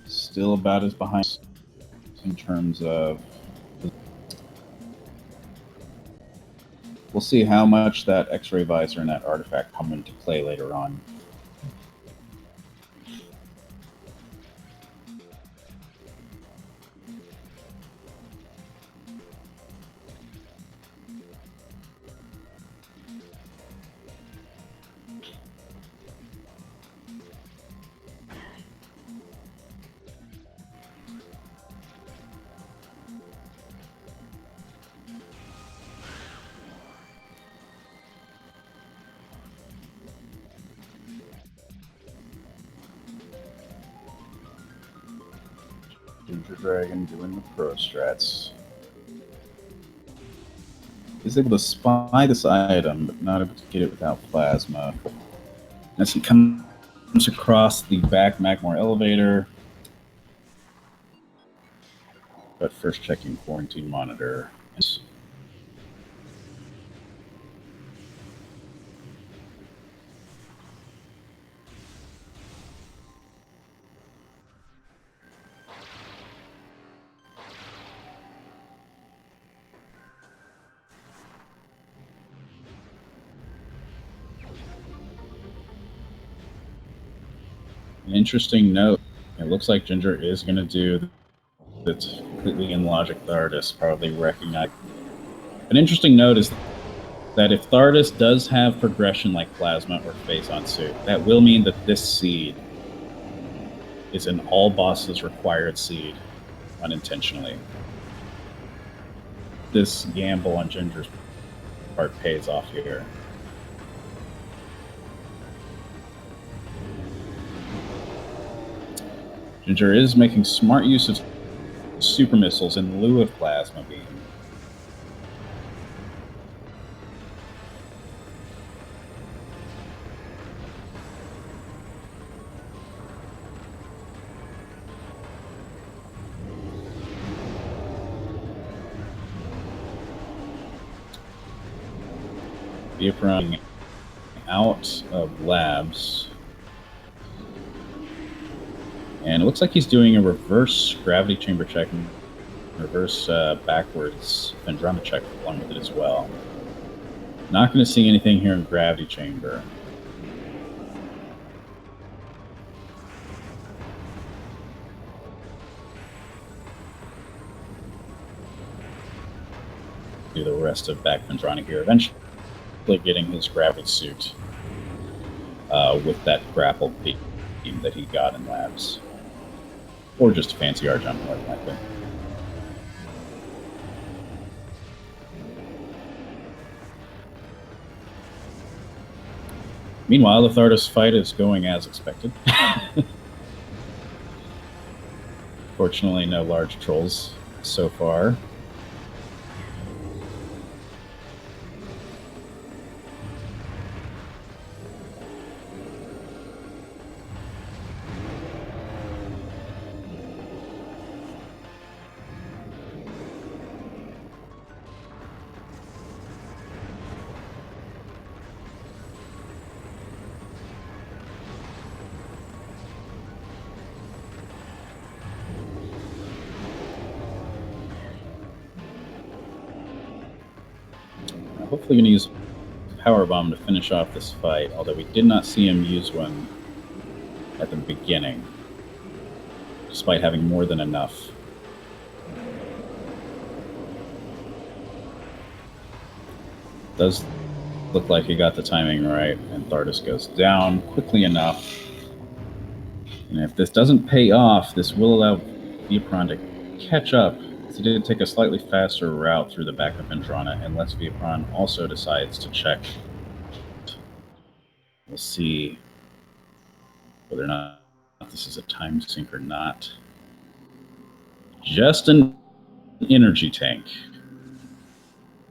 S1: Still about as behind in terms of. We'll see how much that X-ray visor and that artifact come into play later on. Ginger Dragon doing the pro strats. Is able to spy this item, but not able to get it without Plasma. As he comes across the back Magmore elevator. But first checking quarantine monitor. An interesting note, it looks like Ginger is going to do that's completely in logic Thardus, probably recognize. An interesting note is that if Thardus does have progression like Plasma or Phazon Suit, that will mean that this seed is an all bosses required seed unintentionally. This gamble on Ginger's part pays off here. Ginger is making smart use of super missiles in lieu of Plasma Beam. Veapron out of labs. And it looks like he's doing a reverse gravity chamber check, and reverse backwards Phendrana check along with it as well. Not going to see anything here in gravity chamber. do the rest of back Vendrana here, eventually getting his gravity suit with that grapple beam that he got in labs. Or just a fancy art jump, more than likely. Meanwhile, the Thardos fight is going as expected. Fortunately, no large trolls so far. Hopefully going to use Power Bomb to finish off this fight, although we did not see him use one at the beginning, despite having more than enough. Does look like he got the timing right, and Thardos goes down quickly enough. And if this doesn't pay off, this will allow Veapron to catch up. He did take a slightly faster route through the back of Vendrana, unless Veapron also decides to check. We'll see whether or not this is a time sink or not. Just an energy tank.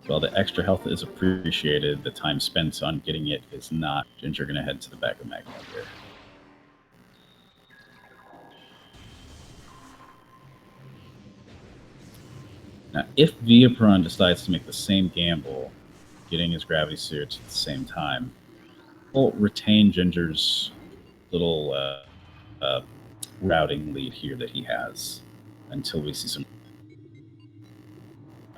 S1: While the extra health is appreciated, the time spent on getting it is not. Ginger going to head to the back of Magma here. Now, if Veapron decides to make the same gamble, getting his gravity suit at the same time, we'll retain Ginger's little routing lead here that he has until we see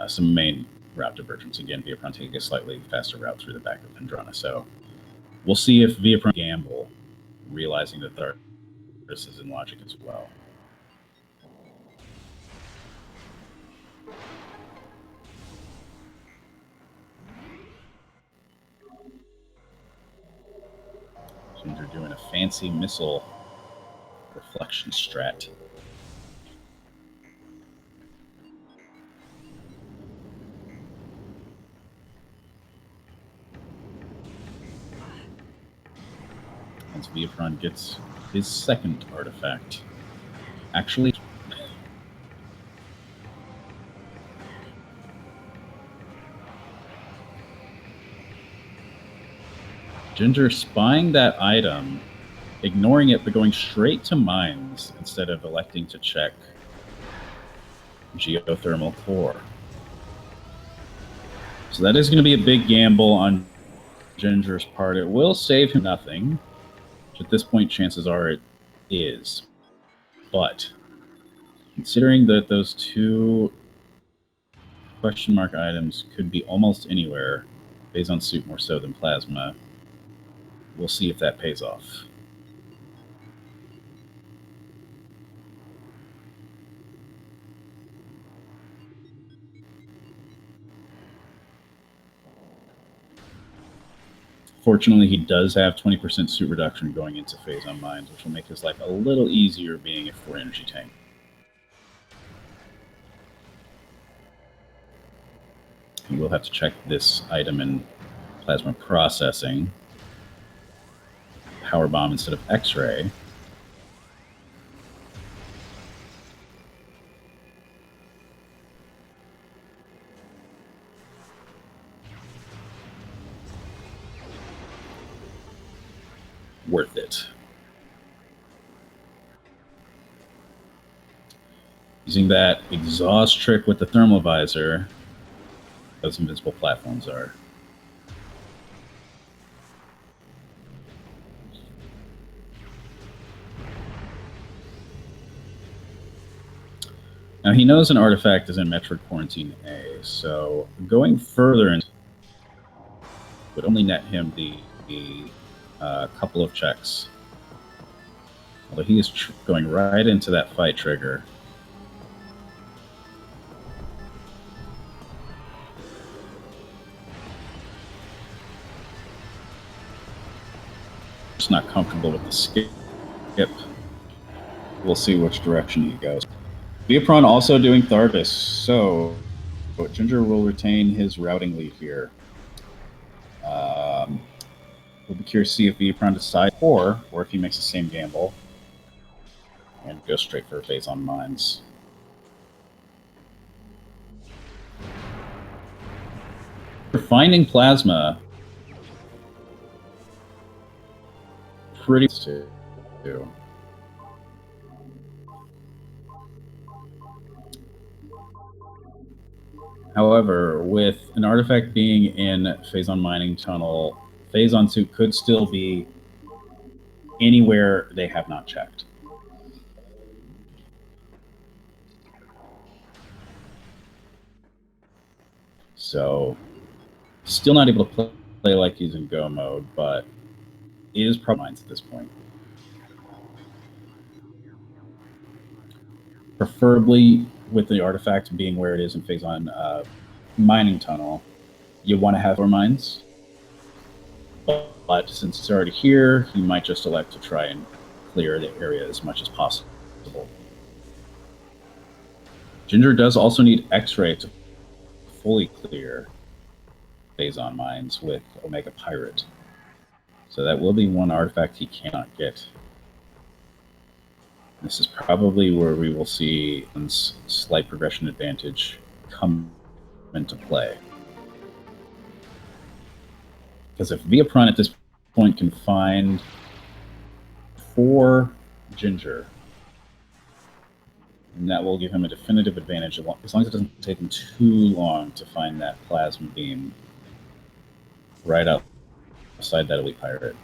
S1: some main route divergence. Again, Veapron taking a slightly faster route through the back of Vendrana. So we'll see if Veapron gamble, realizing that Thardos is in logic as well. Ginger doing a fancy missile reflection strat. Once Veapron gets his second artifact. Actually, Ginger spying that item, ignoring it, but going straight to mines instead of electing to check geothermal core. So that is going to be a big gamble on Ginger's part. It will save him nothing. At this point, chances are it is. But considering that those two question mark items could be almost anywhere, Phazon suit more so than plasma, we'll see if that pays off. Fortunately, he does have 20% suit reduction going into Phazon mines, which will make his life a little easier being a 4 energy tank. He will have to check this item in plasma processing. Power bomb instead of X-ray. Worth it. Using that exhaust trick with the thermal visor, those invincible platforms are. Now he knows an artifact is in Metroid Quarantine A, so going further would only net him the couple of checks. Although he is going right into that fight trigger. just not comfortable with the skip. We'll see which direction he goes. Veapron also doing Thardus, so Ginger will retain his routing lead here. We'll be curious to see if Veapron decides or if he makes the same gamble and goes straight for Phazon Mines. For finding plasma, pretty to do. However, with an artifact being in Phazon Mining Tunnel, Phazon 2 could still be anywhere they have not checked. So, still not able to play like he's in go mode, but it is probably mines at this point. Preferably with the artifact being where it is in Phazon Mining Tunnel, you want to have more mines. But since it's already here, he might just elect to try and clear the area as much as possible. Ginger does also need X-Ray to fully clear Phazon Mines with Omega Pirate. So that will be one artifact he cannot get. This is probably where we will see slight progression advantage come into play. Because if Veapron at this point can find 4 Ginger, and that will give him a definitive advantage as long as it doesn't take him too long to find that plasma beam right outside that Elite Pirate.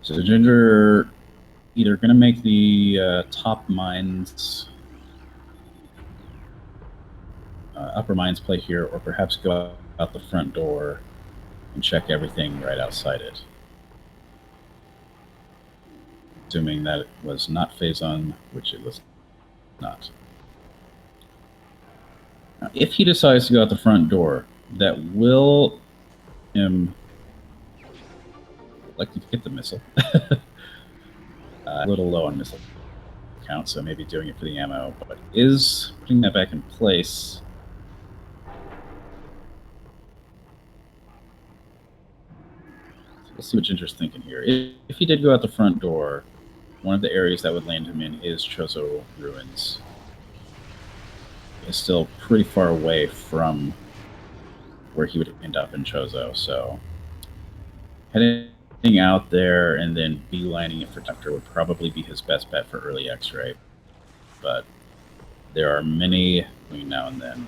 S1: So Ginger either going to make the top mines, upper mines play here, or perhaps go out the front door and check everything right outside it. Assuming that it was not Phazon, which it was not. Now, if he decides to go out the front door, that will him likely to get the missile. A little low on missile count, so maybe doing it for the ammo, but is putting that back in place. So we'll see what Ginger's thinking here. If he did go out the front door, one of the areas that would land him in is Chozo Ruins. It's still pretty far away from where he would end up in Chozo, so heading out there and then beelining it for Tucker would probably be his best bet for early X-ray. But there are many between now and then.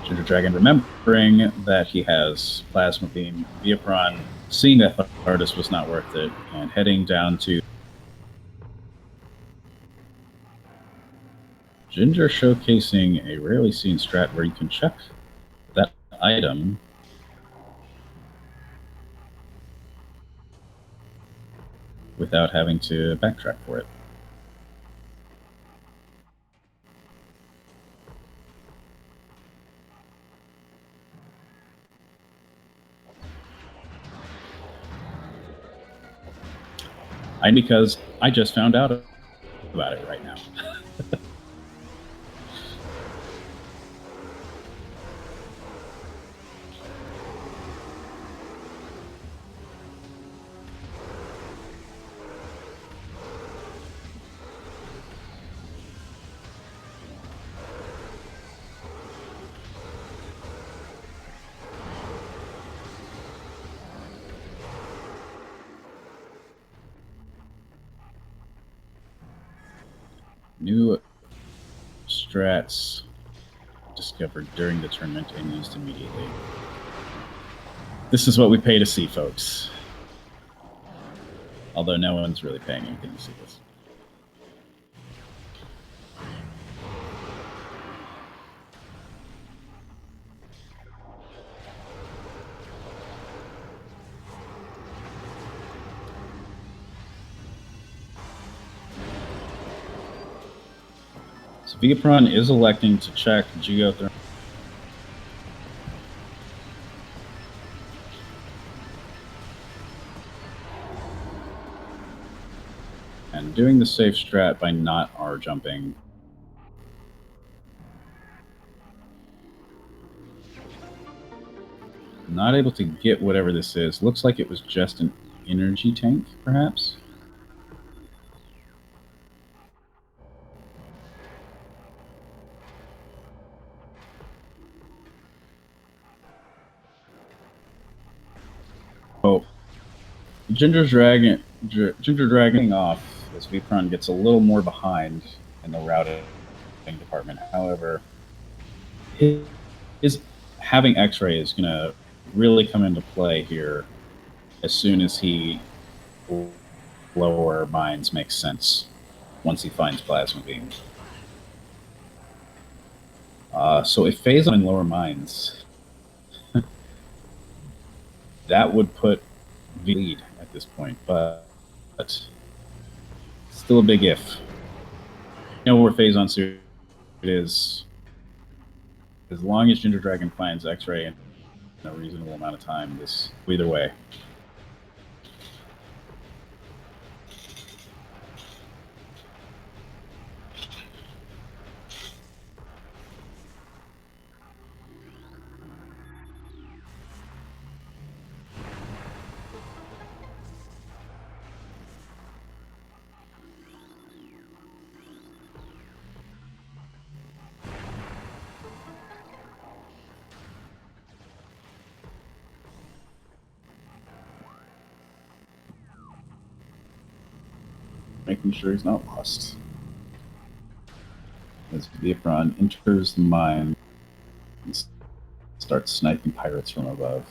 S1: Ginger Dragon remembering that he has Plasma Beam, Veapron, seeing that Thardus was not worth it, and heading down to Ginger showcasing a rarely seen strat where you can check that item without having to backtrack for it. Because I just found out about it right now. New strats discovered during the tournament and used immediately. This is what we pay to see, folks. Although no one's really paying anything to see this. So Veapron is electing to check geothermal. And doing the safe strat by not R jumping. Not able to get whatever this is. Looks like it was just an energy tank, perhaps? Oh, Ginger Dragon off as Veapron gets a little more behind in the routing department. However, his having X-ray is going to really come into play here as soon as he lower mines makes sense once he finds plasma beam. So if Phazon in lower mines, that would put V lead at this point, but still a big if. You know where Phazon suit is. As long as Ginger Dragon finds X-ray in a reasonable amount of time, this either way. Making sure he's not lost. As Veapron enters the mine and starts sniping pirates from above.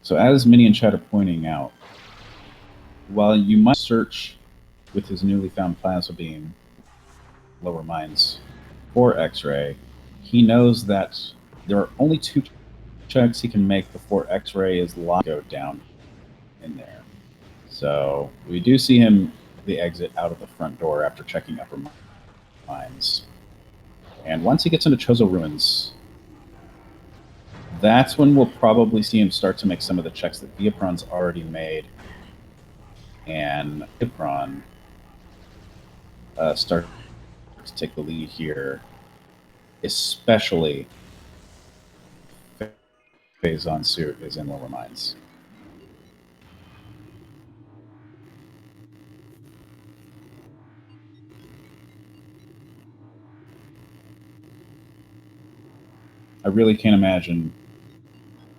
S1: So as Minnie and Chat are pointing out, while you might search with his newly found plasma beam lower mines for X-ray, he knows that there are only 2 checks he can make before X-ray is locked go down in there. So we do see him the exit out of the front door after checking upper mines. And once he gets into Chozo Ruins, that's when we'll probably see him start to make some of the checks that Veapron's already made. And Veapron start to take the lead here, especially Phazon suit is in lower mines. I really can't imagine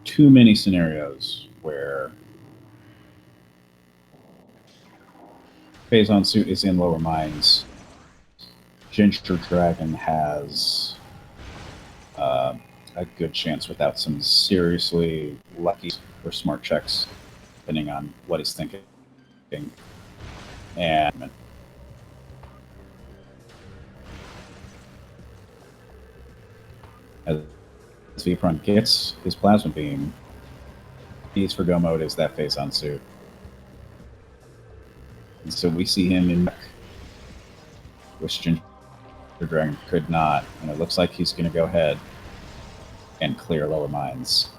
S1: too many scenarios where Phazon suit is in lower mines. Ginger Dragon has a good chance without some seriously lucky or smart checks, depending on what he's thinking. And as Veapron gets his plasma beam, he's for go mode is that Phazon suit. And so we see him in which Ginger Dragon could not, and it looks like he's going to go ahead and clear lower mines.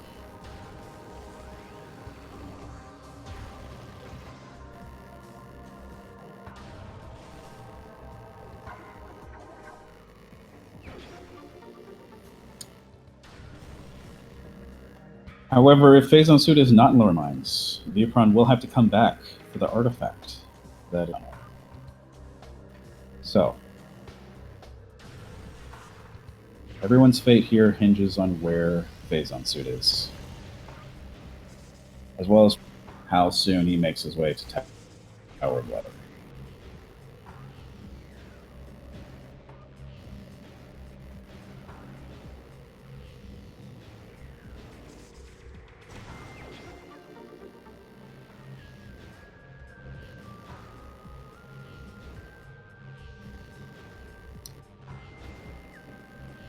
S1: However, if Phazon suit is not in lower mines, Veapron will have to come back for the artifact. So Everyone's fate here hinges on where Phazon suit is, as well as how soon he makes his way to Tower of Weather.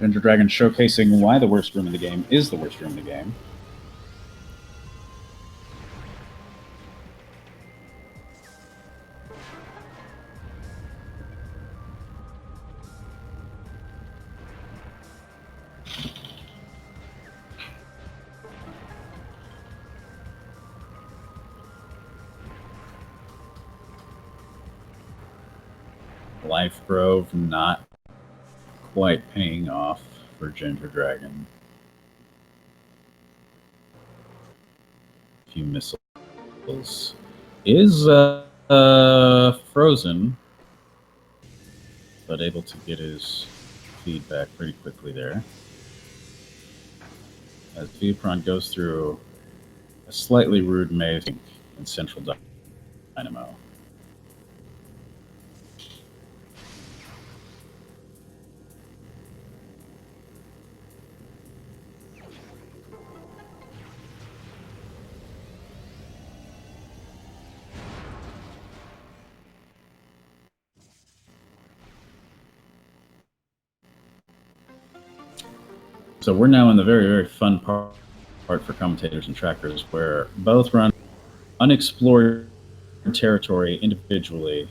S1: Ginger Dragon showcasing why the worst room in the game is the worst room in the game. Life Grove not quite paying off for Ginger Dragon. A few missiles. Is frozen, but able to get his feedback pretty quickly there. As Veapron goes through a slightly rude maze in Central Dynamo. So we're now in the very, very fun part for commentators and trackers where both run unexplored territory individually,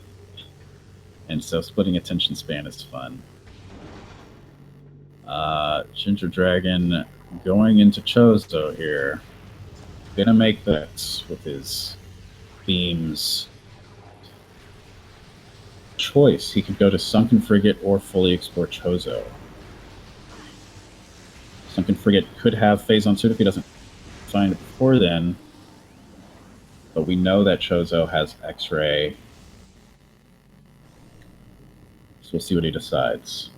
S1: and so splitting attention span is fun. Ginger Dragon going into Chozo here. Gonna make bets with his themes. Choice. He could go to Sunken Frigate or fully explore Chozo. Sunken Frigate could have Phazon suit if he doesn't find it before then. But we know that Chozo has X-ray. So we'll see what he decides.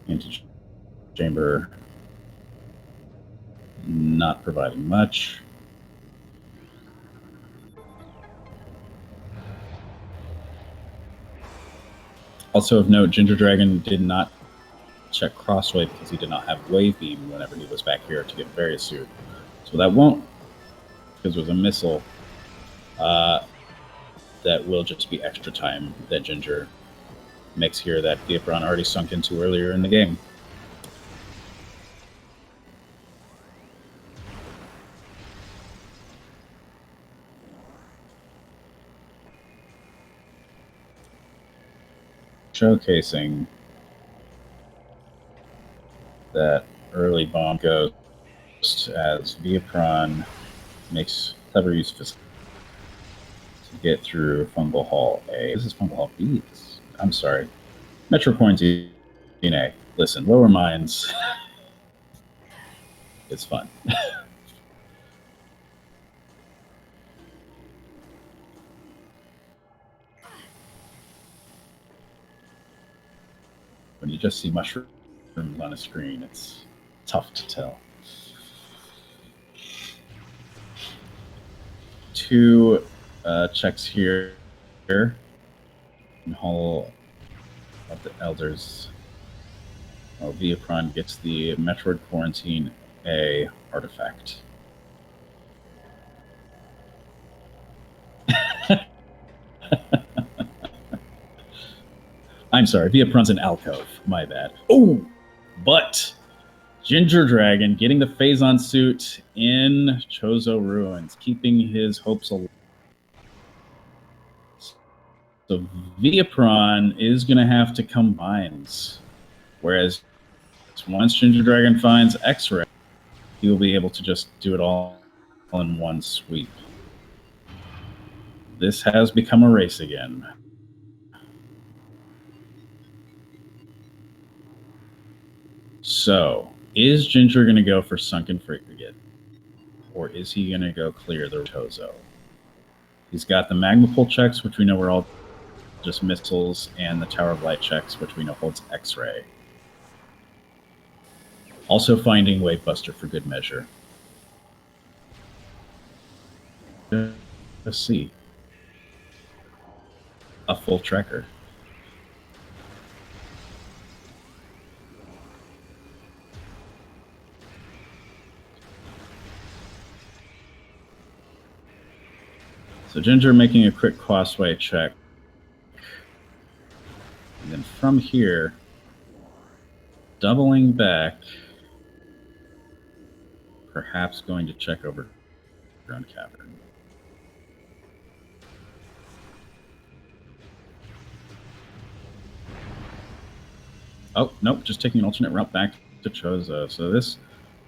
S1: Into chamber, not providing much. Also of note, Ginger Dragon did not check Crossway because he did not have Wave Beam whenever he was back here to get various suit. So that won't, because it was a missile, that will just be extra time that Ginger makes here that Veapron already sunk into earlier in the game. Showcasing that early bomb ghost as Veapron makes clever use of his to get through Fungal Hall A. This is Fungal Hall B. I'm sorry. Metro Quarantine A. Listen, Lower Mines. It's fun. When you just see mushrooms on a screen, it's tough to tell. Two checks here in Hall of the Elders. Well, Veapron gets the Metroid Quarantine A artifact. I'm sorry, Veapron's an alcove. My bad. Oh, but Ginger Dragon getting the Phazon suit in Chozo Ruins, keeping his hopes alive. So Veapron is going to have to combine, whereas once Ginger Dragon finds X-Ray, he will be able to just do it all in one sweep. This has become a race again. So, is Ginger going to go for Sunken Frigate? Or is he going to go clear the Chozo? He's got the Magma Pull checks, which we know are all just missiles and the Tower of Light checks, which we know holds X-ray. Also finding Wavebuster for good measure. Let's see. A full tracker. So Ginger making a quick crossway check. And then from here, doubling back, perhaps going to check over Ground Cavern. Oh, nope, just taking an alternate route back to Chozo. So this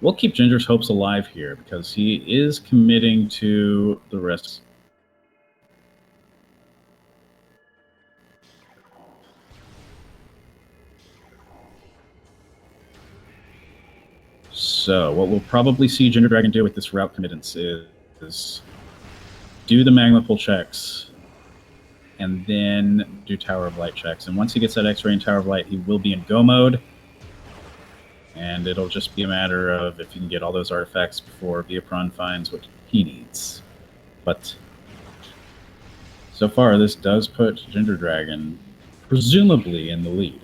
S1: will keep Ginger's hopes alive here because he is committing to the rest. So what we'll probably see Ginger Dragon do with this route committance is do the Magma Pull checks and then do Tower of Light checks. And once he gets that X-Ray and Tower of Light, he will be in go mode. And it'll just be a matter of if you can get all those artifacts before Veapron finds what he needs. But so far, this does put Ginger Dragon presumably in the lead.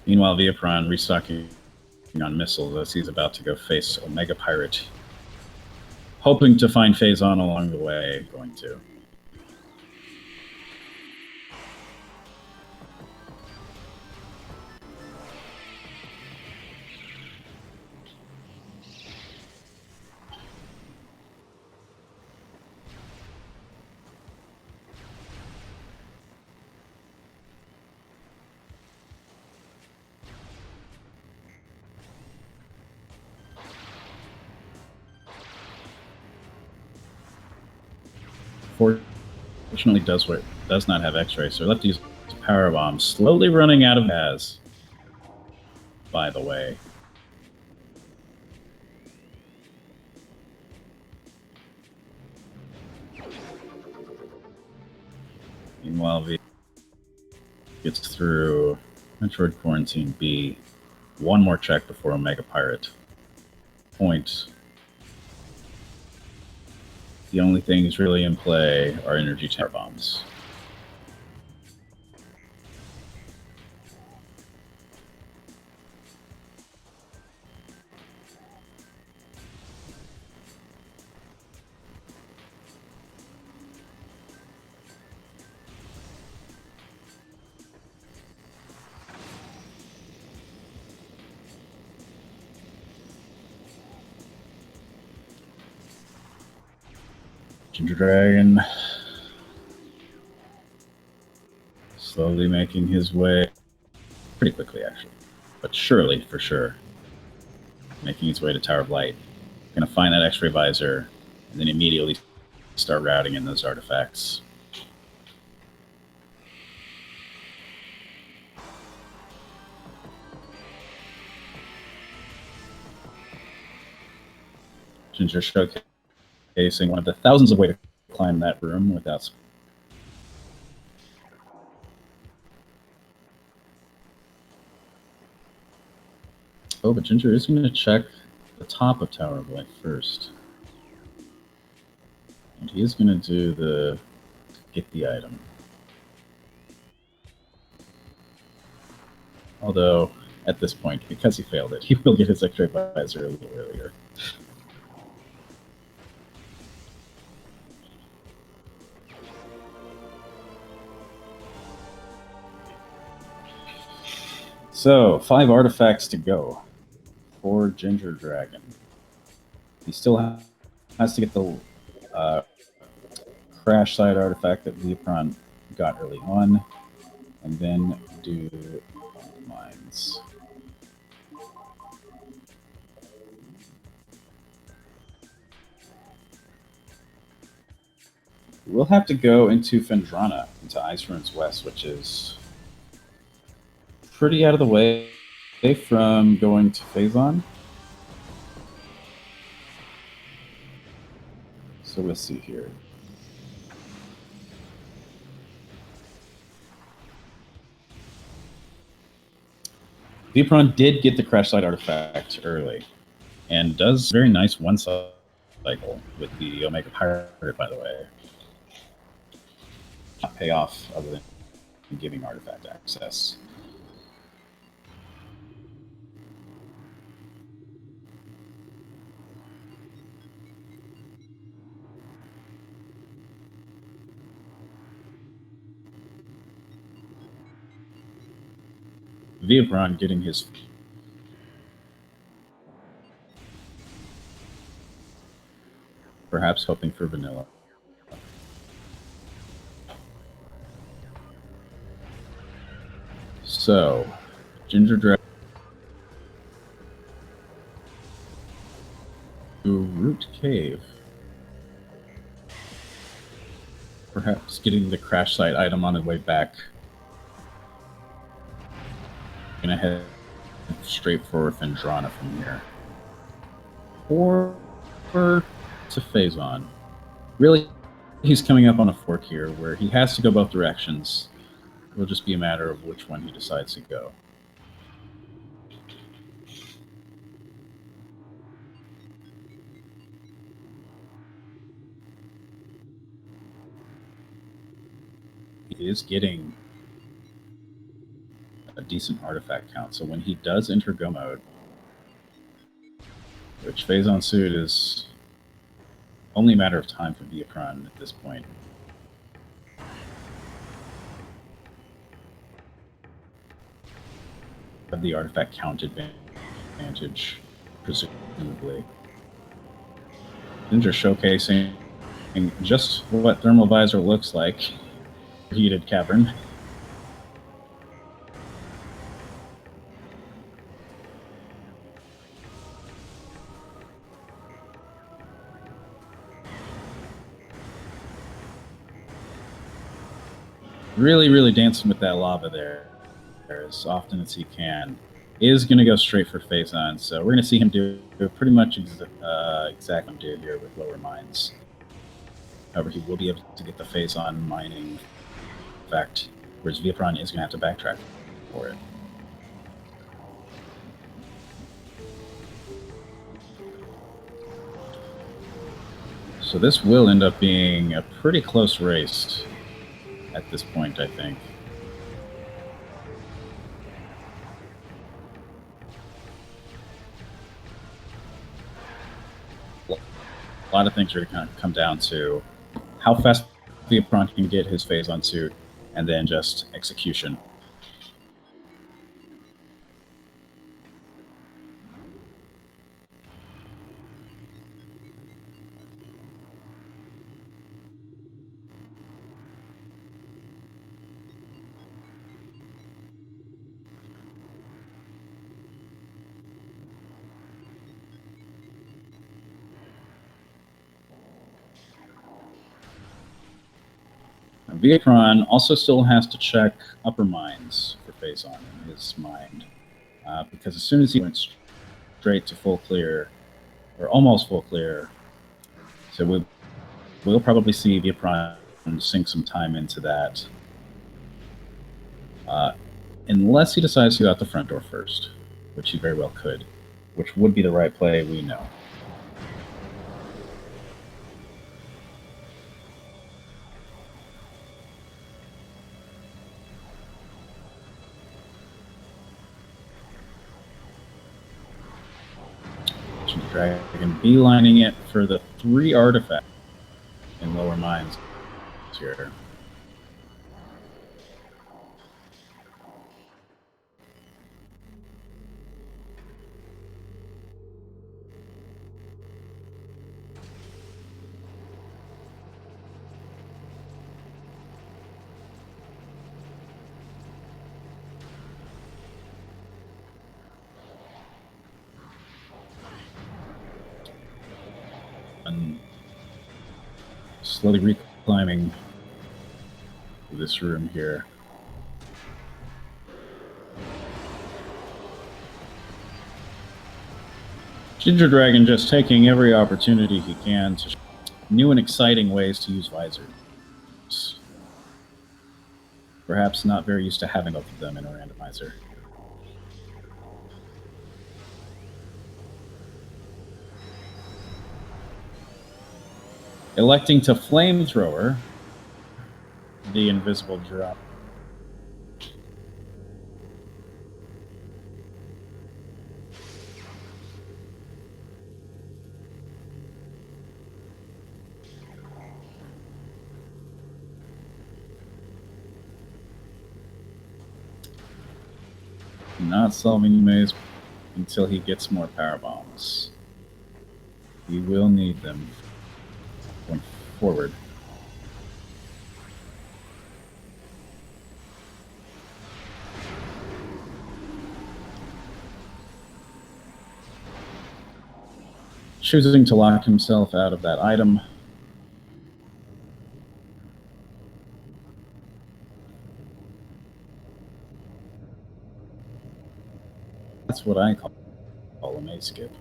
S1: Meanwhile, Veapron restocking on missiles as he's about to go face Omega Pirate. Hoping to find Phazon along the way, going to. Fortunately, does not have X-ray, so we'll have to use Power Bomb. Slowly running out of gas, by the way. Meanwhile, V gets through Metroid Quarantine B. One more check before Omega Pirate. Point. The only things really in play are energy tower bombs. Ginger Dragon slowly making his way, pretty quickly actually, but surely for sure, making his way to Tower of Light. Gonna find that X-ray visor and then immediately start routing in those artifacts. Ginger showcasing one of the thousands of ways to climb that room without. Oh, but Ginger is going to check the top of Tower of Light first. And he is going to do the get the item. Although, at this point, because he failed it, he will get his X-ray visor a little earlier. So, 5 artifacts to go for Ginger Dragon. He still has to get the crash side artifact that Veapron got early on, and then do mines. We'll have to go into Phendrana, into Ice Ruins West, which is pretty out of the way from going to Phazon. So let's see here. Veapron did get the crash site artifact early, and does very nice one cycle with the Omega Pirate, by the way. Not pay off other than giving artifact access. Veapron getting his perhaps hoping for vanilla. So, Ginger Dragon to Root Cave. Perhaps getting the crash site item on his way back. Gonna head straight for Phendrana from here. Or to Phazon. Really, he's coming up on a fork here where he has to go both directions. It'll just be a matter of which one he decides to go. He is getting a decent artifact count, so when he does enter go mode, which Phazon suit is only a matter of time for Veapron at this point. Have the artifact count advantage, presumably. Ginger showcasing just what thermal visor looks like. Heated cavern. Really dancing with that lava there as often as he can. Is going to go straight for Phazon, so we're going to see him do pretty much exactly what he did here with lower mines. However, he will be able to get the Phazon mining effect, whereas Veapron is going to have to backtrack for it. So this will end up being a pretty close race at this point, I think. A lot of things are going to come down to how fast Veapron can get his Phazon suit, and then just execution. Veapron also still has to check upper mines for Phazon in his mind, because as soon as he went straight to full clear, or almost full clear, so we'll probably see Veapron sink some time into that, unless he decides to go out the front door first, which he very well could, which would be the right play, we know. Dragon beelining it for the 3 artifacts in lower mines here. And slowly reclimbing this room here. Ginger Dragon just taking every opportunity he can to new and exciting ways to use visors. Perhaps not very used to having both of them in a randomizer. Electing to flamethrower the invisible drop. Not solving the maze until he gets more power bombs. He will need them going forward. Choosing to lock himself out of that item. That's what I call a maze skip.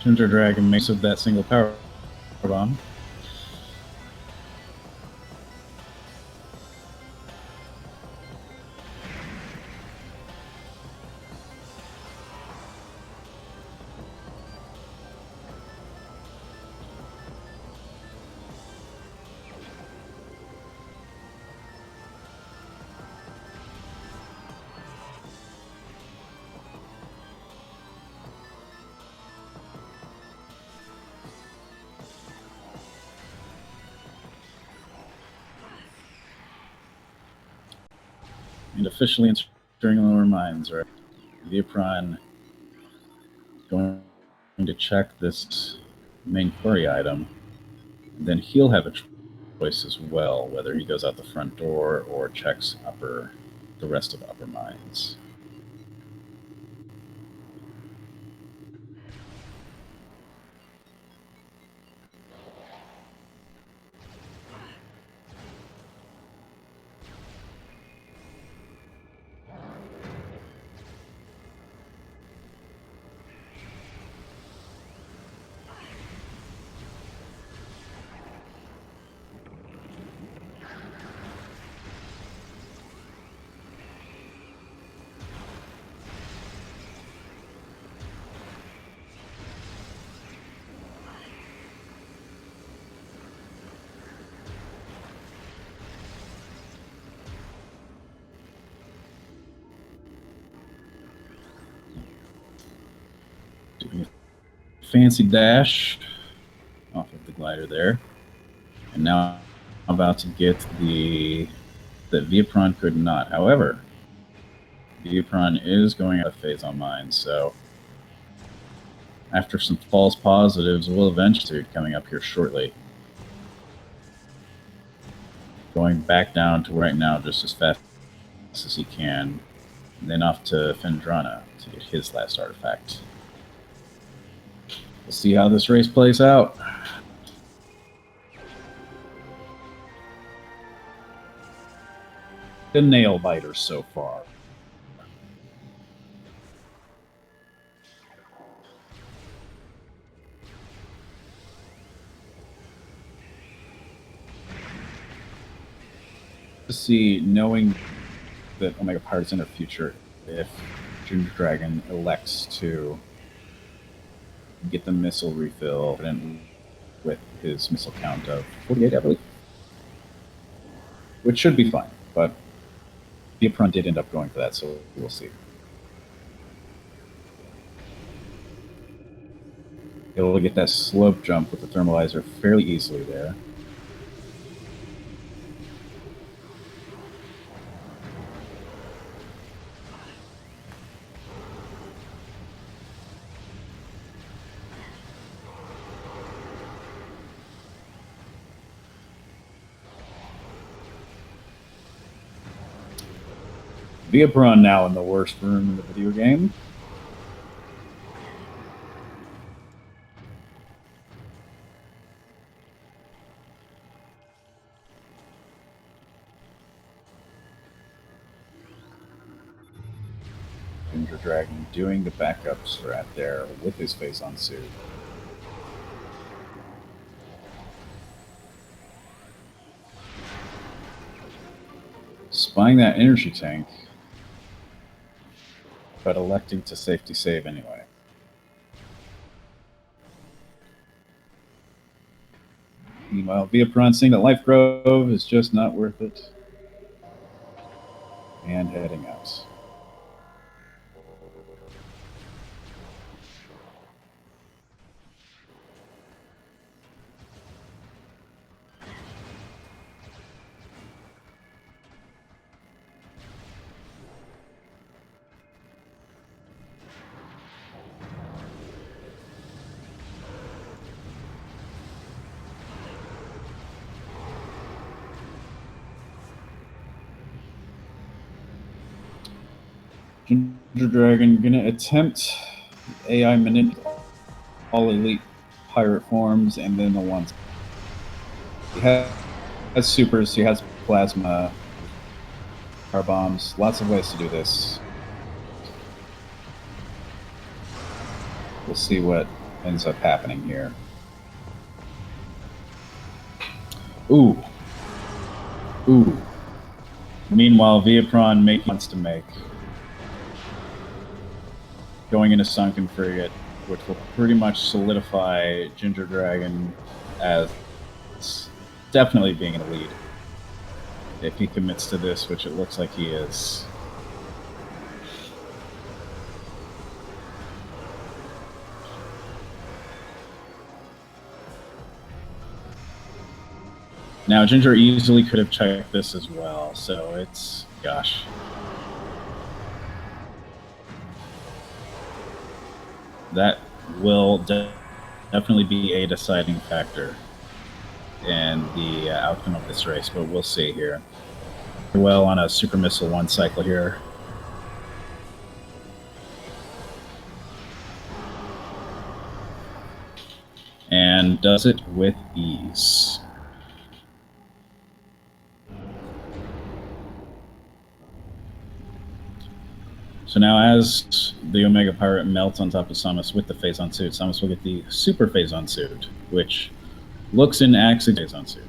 S1: Ginger Dragon makes of that single power bomb. And officially entering lower mines, right? Veapron going to check this main quarry item, and then he'll have a choice as well, whether he goes out the front door or checks the rest of upper mines. Doing a fancy dash off of the glider there. And now I'm about to get the that Veapron could not. However, Veapron is going out of Phazon mine, so after some false positives, we'll eventually be coming up here shortly. Going back down to right now just as fast as he can, and then off to Fendrana to get his last artifact. We'll see how this race plays out. The nail biters so far. To see, knowing that Omega Pirate's in the future, if Ginger Dragon elects to get the missile refill and with his missile count of 48, I believe, which should be fine, but Veapron did end up going for that, so we'll see. He'll get that slope jump with the thermalizer fairly easily there. Veapron now in the worst room in the video game. Ginger Dragon doing the backups right there with his Phazon suit. Spying that energy tank, but electing to safety save anyway. Meanwhile, Veapron seeing that Life Grove is just not worth it, and heading out. Ginger Dragon gonna attempt AI manipulate all elite pirate forms, and then the ones he has supers, he has plasma, car bombs, lots of ways to do this. We'll see what ends up happening here. Ooh. Ooh. Meanwhile, Veapron wants to make. Going into Sunken Frigate, which will pretty much solidify Ginger Dragon as definitely being in the lead. If he commits to this, which it looks like he is. Now, Ginger easily could have checked this as well, so it's, gosh. That will definitely be a deciding factor in the outcome of this race, but we'll see here. Well, on a Super Missile 1 cycle here. And does it with ease. So now as the Omega Pirate melts on top of Samus with the Phazon suit, Samus will get the Super Phazon suit, which looks and acts like Phazon suit.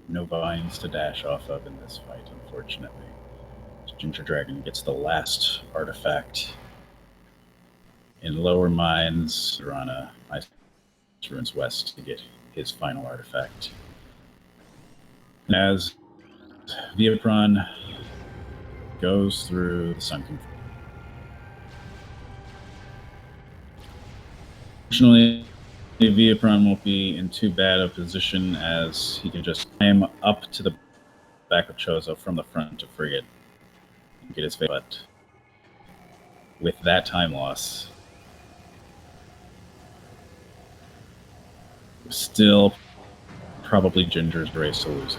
S1: No vines to dash off of in this fight, unfortunately. Ginger Dragon gets the last artifact in Lower Mines, Rana, Ice Ruins West to get his final artifact. And as Veapron goes through the Sunken. Fortunately, Veapron won't be in too bad a position as he can just climb up to the back of Chozo from the front to Frigate and get his face. But with that time loss, still probably Ginger's race to lose.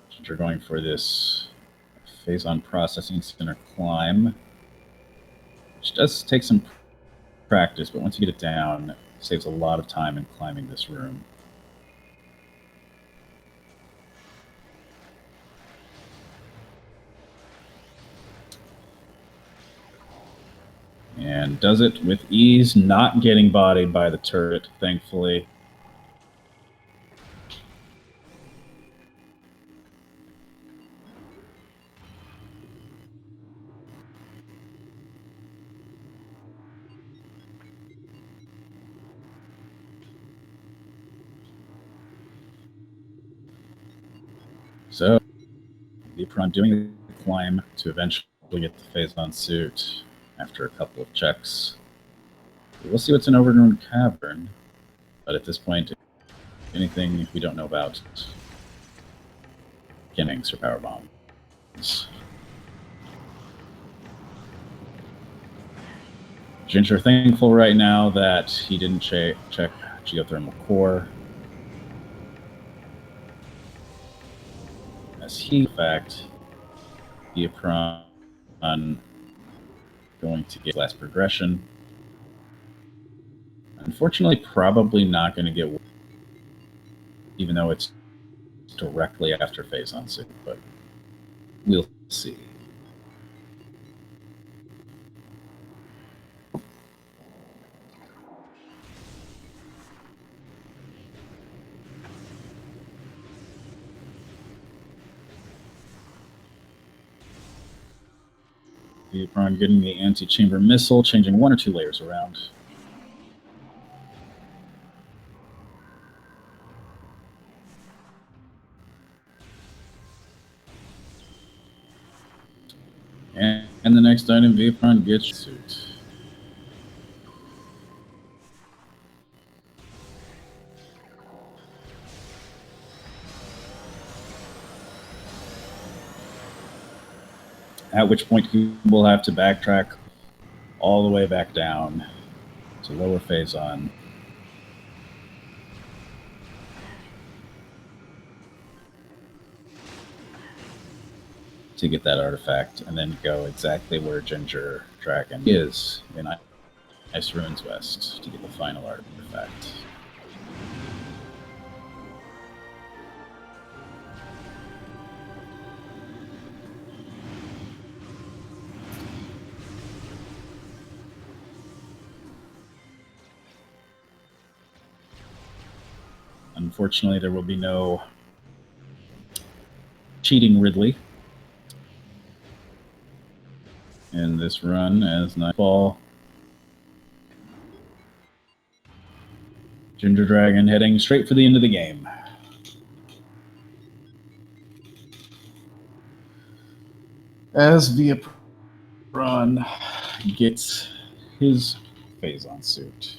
S1: Ginger going for this Phazon processing center climb, which does take some practice, but once you get it down, it saves a lot of time in climbing this room. And does it with ease, not getting bodied by the turret, thankfully. So, Veapron doing the climb to eventually get the Phazon suit. after a couple of checks. We'll see what's in Overgrown Cavern, but at this point, anything we don't know about gimmicks or power bombs. Ginger thankful right now that he didn't check geothermal core, as he, in fact, Veapron going to get last progression. Unfortunately, probably not going to get, even though it's directly after Phazon suit, but we'll see. Veapron getting the anti-chamber missile, changing 1 or 2 layers around. And the next item, Veapron gets suit. At which point he will have to backtrack all the way back down to lower Phazon. To get that artifact, and then go exactly where Ginger Dragon is in Ice Ruins West to get the final artifact. Unfortunately, there will be no cheating Ridley in this run as nightfall. Ginger Dragon heading straight for the end of the game. As Veapron gets his Phazon suit.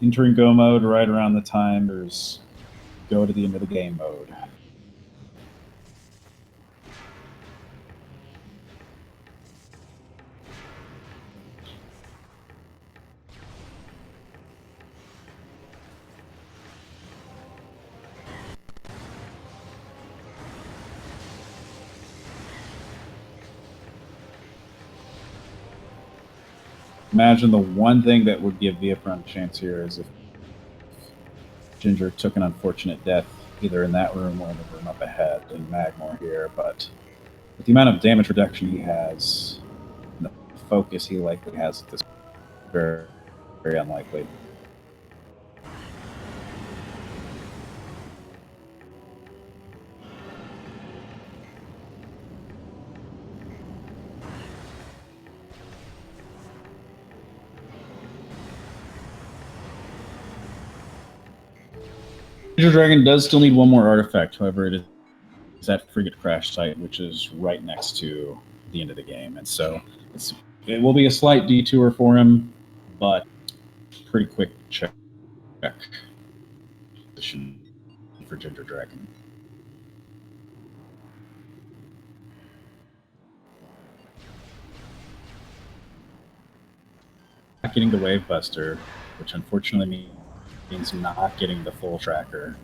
S1: Entering go mode right around the time there's go to the end of the game mode. Imagine the one thing that would give Veapron a chance here is if Ginger took an unfortunate death either in that room or in the room up ahead in Magmore here, but with the amount of damage reduction he has, and the focus he likely has at this point, very, very unlikely. Ginger Dragon does still need one more artifact, however, it is that frigate crash site, which is right next to the end of the game. And so it will be a slight detour for him, but pretty quick check for Ginger Dragon. Not getting the Wave Buster, which unfortunately means not getting the full tracker.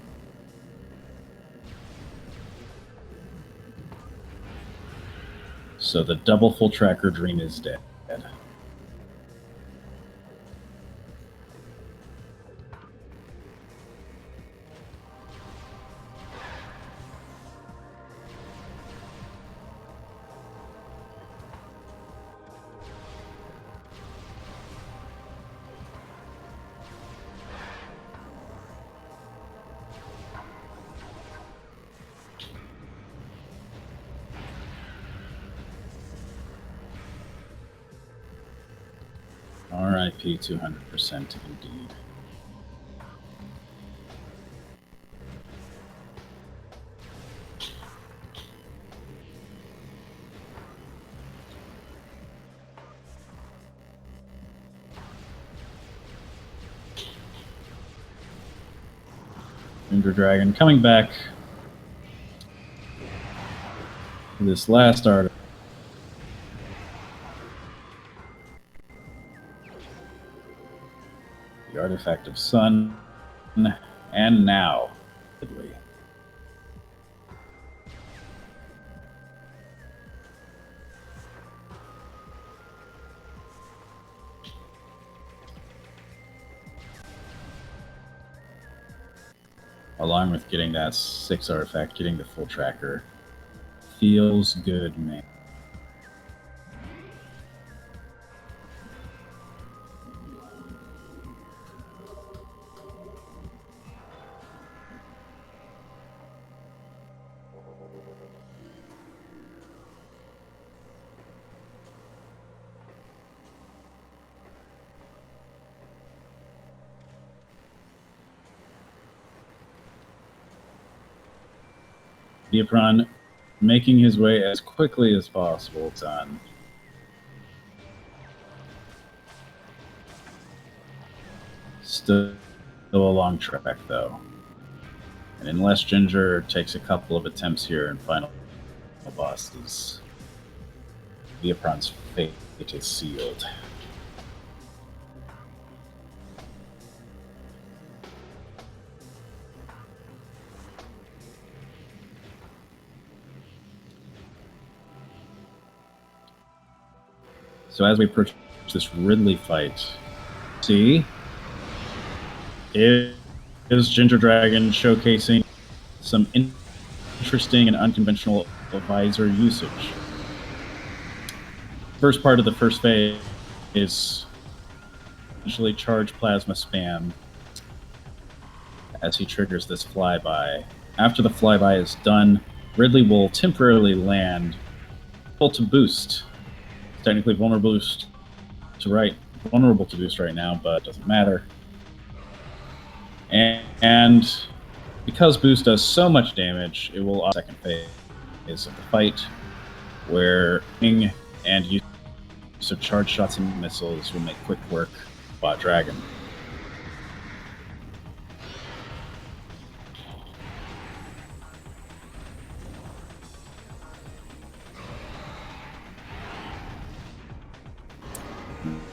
S1: So the double full tracker dream is dead. RIP 200% indeed. Ginger Dragon coming back to this last art. The artifact of sun, and now. Along with getting that 6 artifact, getting the full tracker feels good, man. Veapron making his way as quickly as possible, Phazon. Still a long trek, though. And unless Ginger takes a couple of attempts here and final bosses, Veapron's fate is sealed. So as we approach this Ridley fight, see, is Ginger Dragon showcasing some interesting and unconventional visor usage. First part of the first phase is essentially charge plasma spam as he triggers this flyby. After the flyby is done, Ridley will temporarily land, able to boost. Technically vulnerable to boost right now, but it doesn't matter. And because boost does so much damage, it will second phase of the fight, where King and use of charge shots and missiles will make quick work of Bot Dragon.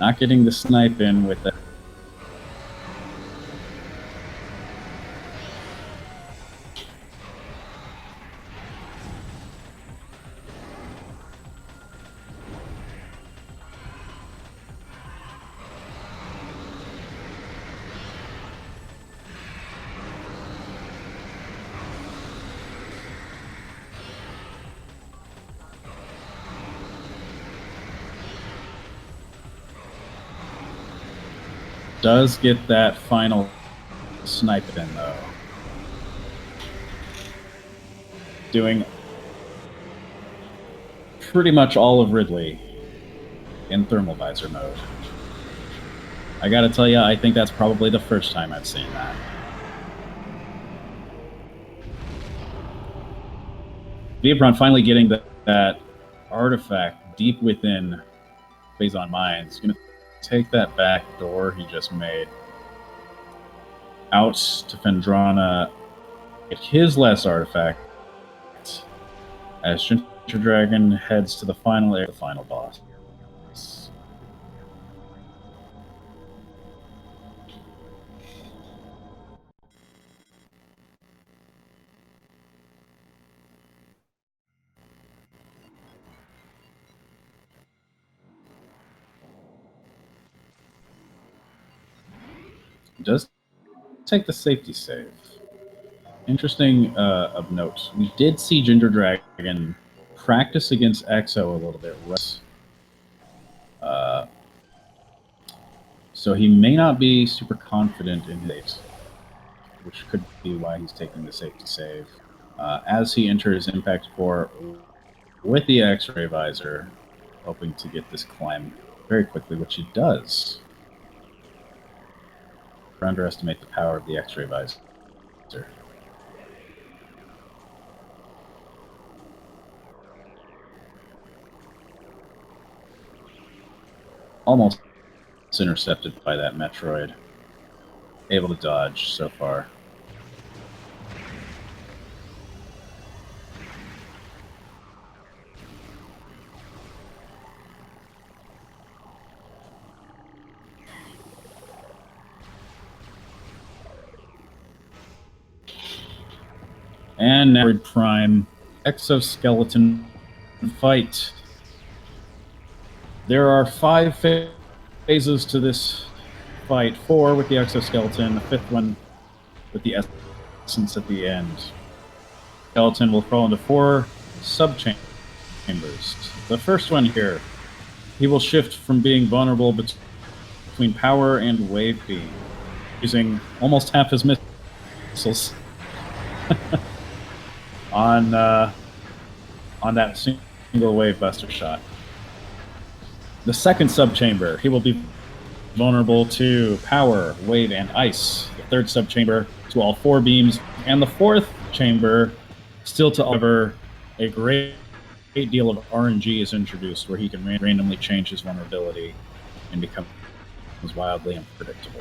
S1: Not getting the snipe in with that. Does get that final snipe in, though. Doing pretty much all of Ridley in thermal visor mode. I gotta tell you, I think that's probably the first time I've seen that. Veapron finally getting that artifact deep within Phazon Mines. Gonna take that back door he just made out to Phendrana, get his last artifact as Ginger Dragon heads to the final area, the final boss. Does take the safety save. Interesting of note. We did see Ginger Dragon practice against Exo a little bit. So he may not be super confident in his, which could be why he's taking the safety save. As he enters Impact Core with the X-ray visor, hoping to get this climb very quickly, which he does. Underestimate the power of the X-ray visor. Almost intercepted by that Metroid. Able to dodge so far. And now Prime exoskeleton fight. There are 5 phases to this fight. 4 with the exoskeleton, the 5th one with the essence at the end. Skeleton will fall into 4 sub-chambers. The first one here, he will shift from being vulnerable between power and wave beam, using almost half his missiles on that single wave buster shot. The second subchamber, he will be vulnerable to power, wave, and ice. The third subchamber to all 4 beams, and the fourth chamber still to offer a great deal of RNG is introduced, where he can randomly change his vulnerability and become wildly unpredictable.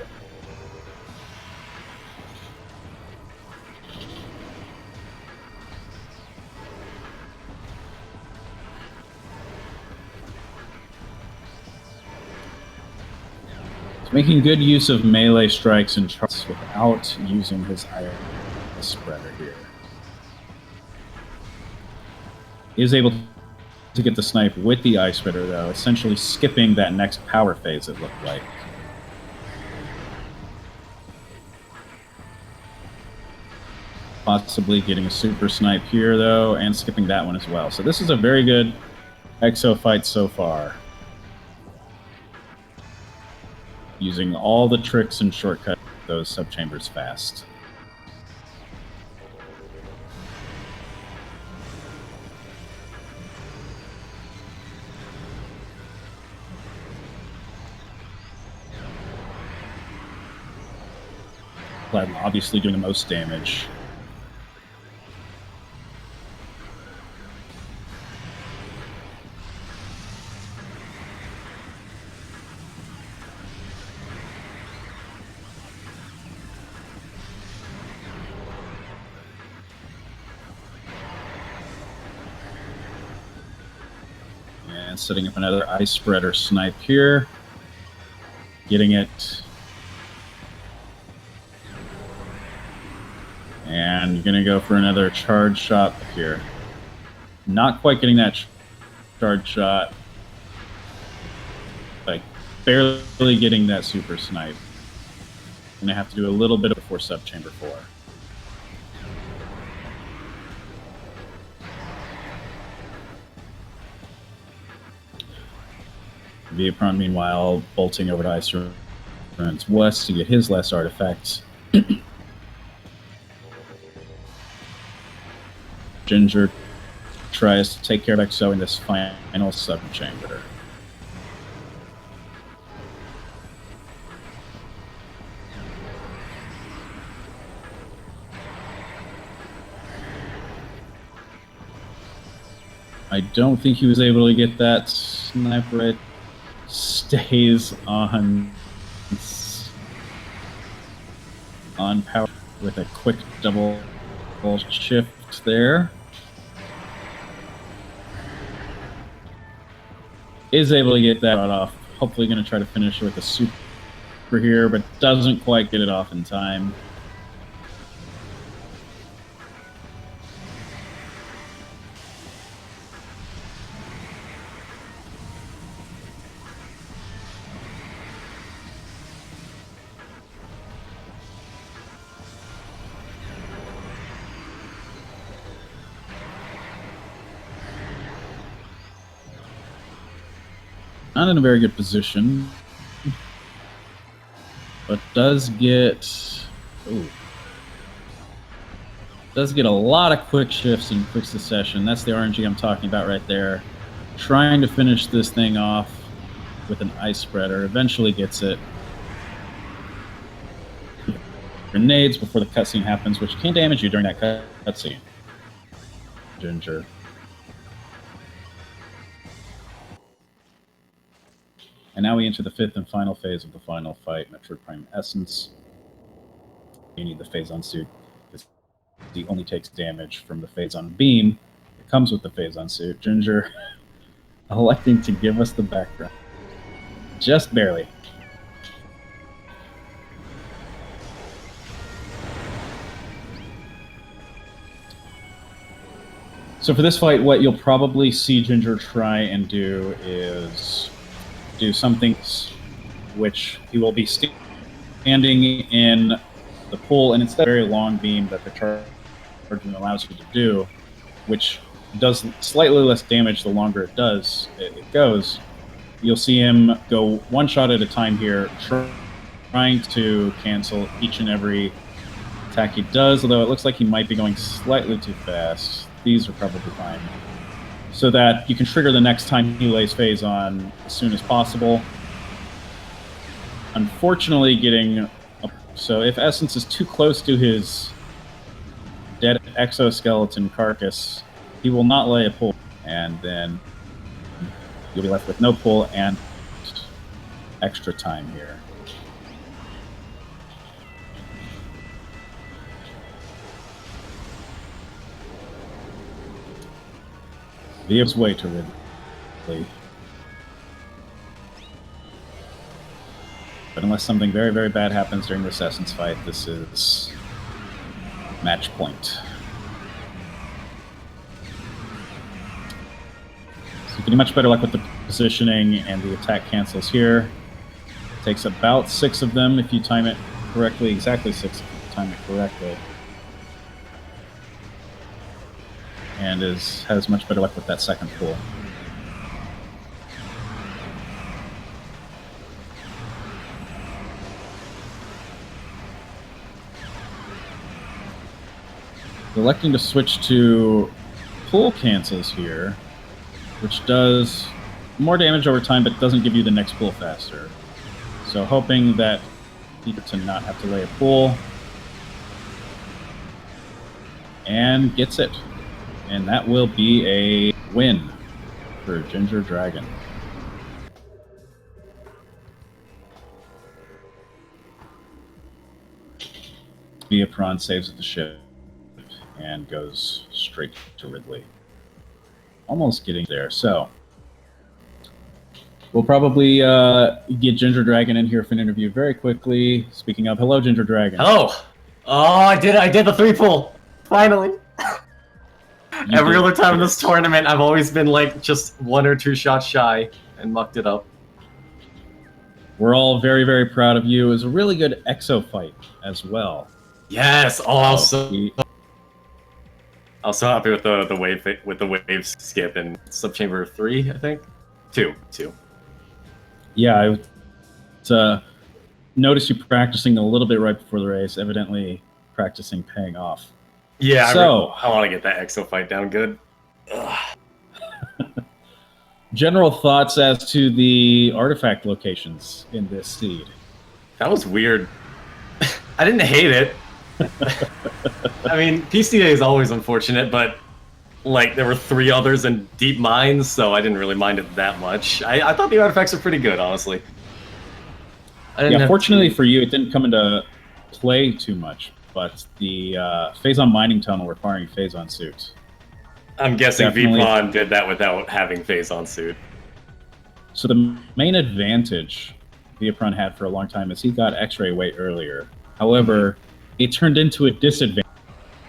S1: Making good use of melee strikes and charts without using his ice spreader here. He is able to get the snipe with the ice spreader, though, essentially skipping that next power phase, it looked like. Possibly getting a super snipe here, though, and skipping that one as well. So this is a very good exo fight so far. Using all the tricks and shortcuts those subchambers fast. Platinum obviously doing the most damage. And setting up another ice spreader snipe here. Getting it. And you're going to go for another charge shot here. Not quite getting that charge shot. Like, barely getting that super snipe. Going to have to do a little bit before subchamber 4. Veapron, meanwhile, bolting over to Ice Ruins West to get his last artifacts. Ginger tries to take care of Exo in this final subchamber. I don't think he was able to get that sniper right. Stays on power with a quick double shift there. Is able to get that off. Hopefully going to try to finish with a super here, but doesn't quite get it off in time. Not in a very good position, but does get a lot of quick shifts in quick succession. That's the RNG I'm talking about right there. Trying to finish this thing off with an ice spreader. Eventually gets it. Grenades before the cutscene happens, which can damage you during that cutscene. Ginger. And now we enter the 5th and final phase of the final fight, Metroid Prime Essence. You need the Phazon suit. He only takes damage from the Phazon beam that comes with the Phazon suit. Ginger electing to give us the background. Just barely. So for this fight, what you'll probably see Ginger try and do is do something which he will be standing in the pool, and instead of a very long beam that the charging allows you to do, which does slightly less damage the longer it goes, you'll see him go one shot at a time here, trying to cancel each and every attack he does, although it looks like he might be going slightly too fast. These are probably fine. So that you can trigger the next time he lays Phazon as soon as possible. Unfortunately, so if Essence is too close to his dead exoskeleton carcass, he will not lay a pull, and then you'll be left with no pull and extra time here. Veap's way to Ridley. But unless something very, very bad happens during this Essence fight, this is match point. So getting much better luck with the positioning and the attack cancels here. Takes about 6 of them if you time it correctly, exactly 6 if you time it correctly. And has much better luck with that second pull. Electing to switch to pull cancels here, which does more damage over time but doesn't give you the next pull faster. So hoping that Peter to not have to lay a pull. And gets it. And that will be a win for Ginger Dragon. Veapron saves the ship and goes straight to Ridley. Almost getting there. So we'll probably get Ginger Dragon in here for an interview very quickly. Speaking of, hello, Ginger Dragon.
S2: Hello. Oh, I did the 3 pull. Finally. Every other time in this tournament, I've always been like just 1 or 2 shots shy and mucked it up.
S1: We're all very, very proud of you. It was a really good exo fight as well.
S2: Yes. Oh, I was so happy with the wave skip in subchamber 3, I think. 2.
S1: Yeah, I noticed you practicing a little bit right before the race. Evidently, practicing paying off.
S2: Yeah,
S1: so
S2: I want to get that exo fight down good.
S1: General thoughts as to the artifact locations in this seed.
S2: That was weird. I didn't hate it. I mean, PCA is always unfortunate, but like there were 3 others in deep mines, so I didn't really mind it that much. I thought the artifacts are pretty good, honestly.
S1: Yeah, fortunately for you, it didn't come into play too much. But the Phazon mining tunnel requiring Phazon suit.
S2: I'm guessing Veapron did that without having Phazon suit.
S1: So the main advantage Veapron had for a long time is he got X-ray way earlier. However, it turned into a disadvantage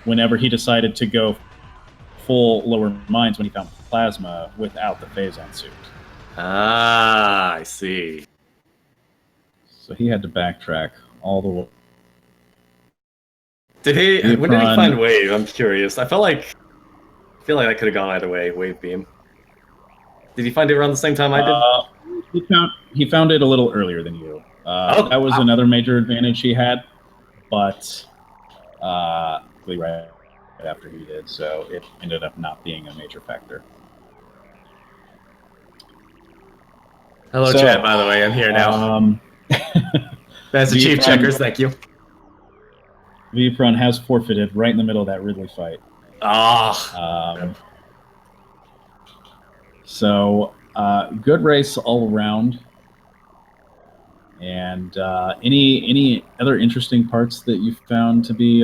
S1: whenever he decided to go full lower mines when he found plasma without the Phazon suit.
S2: Ah, I see.
S1: So he had to backtrack all the way.
S2: When did he find wave? I'm curious. I feel like that could have gone either way. Wave beam. Did he find it around the same time I
S1: did? He found it a little earlier than you. That was another major advantage he had, but right after he did, so it ended up not being a major factor.
S2: Hello, chat. By the way, I'm here now. That's the chief checkers. Thank you.
S1: Veapron has forfeited right in the middle of that Ridley fight. So, good race all around. And any other interesting parts that you found to be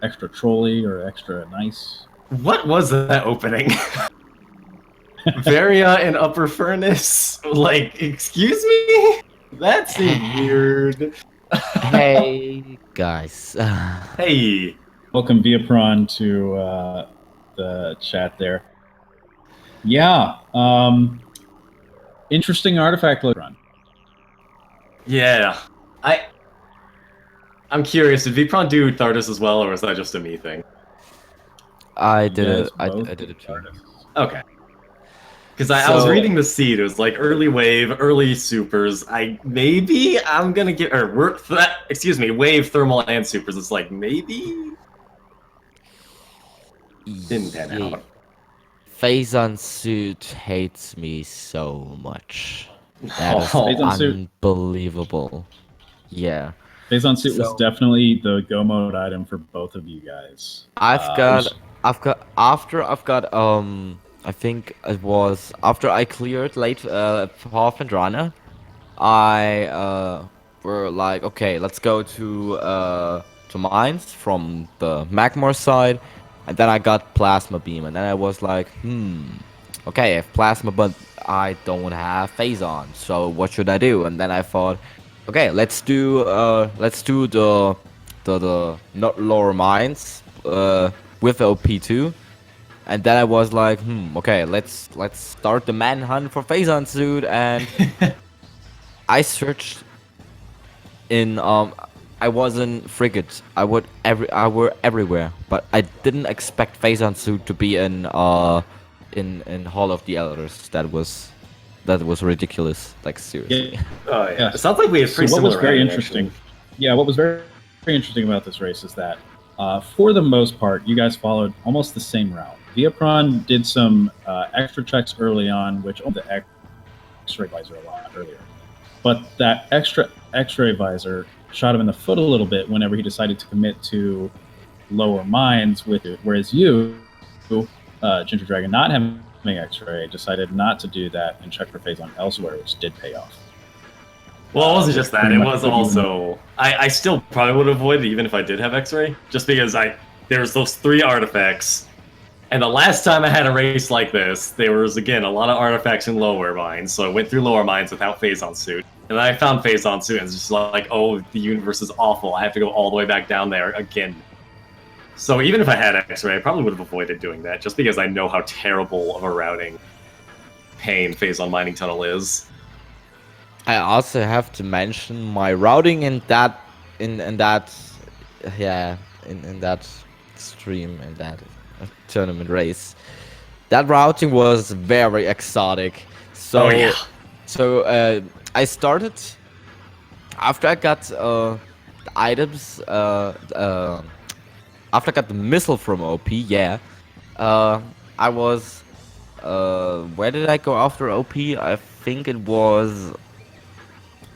S1: extra trolly or extra nice?
S2: What was that opening? Varia and Upper Furnace? Like, excuse me? That's weird.
S3: Hey, guys.
S2: Hey.
S1: Welcome, Veapron, to the chat there. Yeah. Interesting artifact look run.
S2: Yeah. I'm curious, did Veapron do Thardus as well, or was that just a me thing?
S3: I did
S1: You guys
S3: it. I
S1: both
S3: did it too.
S1: artists.
S2: Okay. Because I was
S3: So-
S2: reading the seed, it was like early wave, early supers. I'm gonna get wave, thermal, and supers. It's like maybe didn't pan
S3: Yeah.
S2: out.
S3: Phazon suit hates me so much. That is
S1: Phazon suit.
S3: unbelievable. Yeah.
S1: Phazon suit was
S3: So-
S1: definitely the go mode item for both of you guys.
S3: I think it was after I cleared late Path and Runner, I were like, okay, let's go to mines from the Magmor side, and then I got Plasma Beam, and then I was like, okay, I have Plasma, but I don't have Phazon, so what should I do? And then I thought, okay, let's do the not lower mines with OP2. And then I was like, okay, let's start the manhunt for Phazon suit. And I searched in I was in frigate. I were everywhere, but I didn't expect Phazon suit to be in Hall of the Elders. That was ridiculous. Like seriously.
S1: Yeah.
S2: Oh yeah.
S1: Yeah.
S2: It sounds like we have
S1: So
S2: pretty
S1: what was
S2: similar
S1: very
S2: routing,
S1: interesting?
S2: actually.
S1: Yeah, what was very, very interesting about this race is that, for the most part, you guys followed almost the same route. Veapron did some extra checks early on, which opened the X-ray visor a lot earlier. But that extra X-ray visor shot him in the foot a little bit whenever he decided to commit to lower mines with it. Whereas you, Ginger Dragon, not having X-ray, decided not to do that and check for Phazon elsewhere, which did pay off.
S2: Well, it wasn't just that.
S1: pretty
S2: It
S1: much
S2: was
S1: what you
S2: also I still probably would have avoided even if I did have X-ray, just because there was those 3 artifacts, and the last time I had a race like this, there was again a lot of artifacts in lower mines, so I went through lower mines without Phazon suit, and then I found Phazon suit, and it's just like, oh, the universe is awful. I have to go all the way back down there again. So even if I had X-ray, I probably would have avoided doing that, just because I know how terrible of a routing pain Phazon mining tunnel is.
S3: I also have to mention my routing in that stream, in that tournament race. That routing was very exotic. So
S2: Oh, yeah.
S3: so I started after I got the items after I got the missile from OP. Yeah, I was where did I go after OP? I think it was.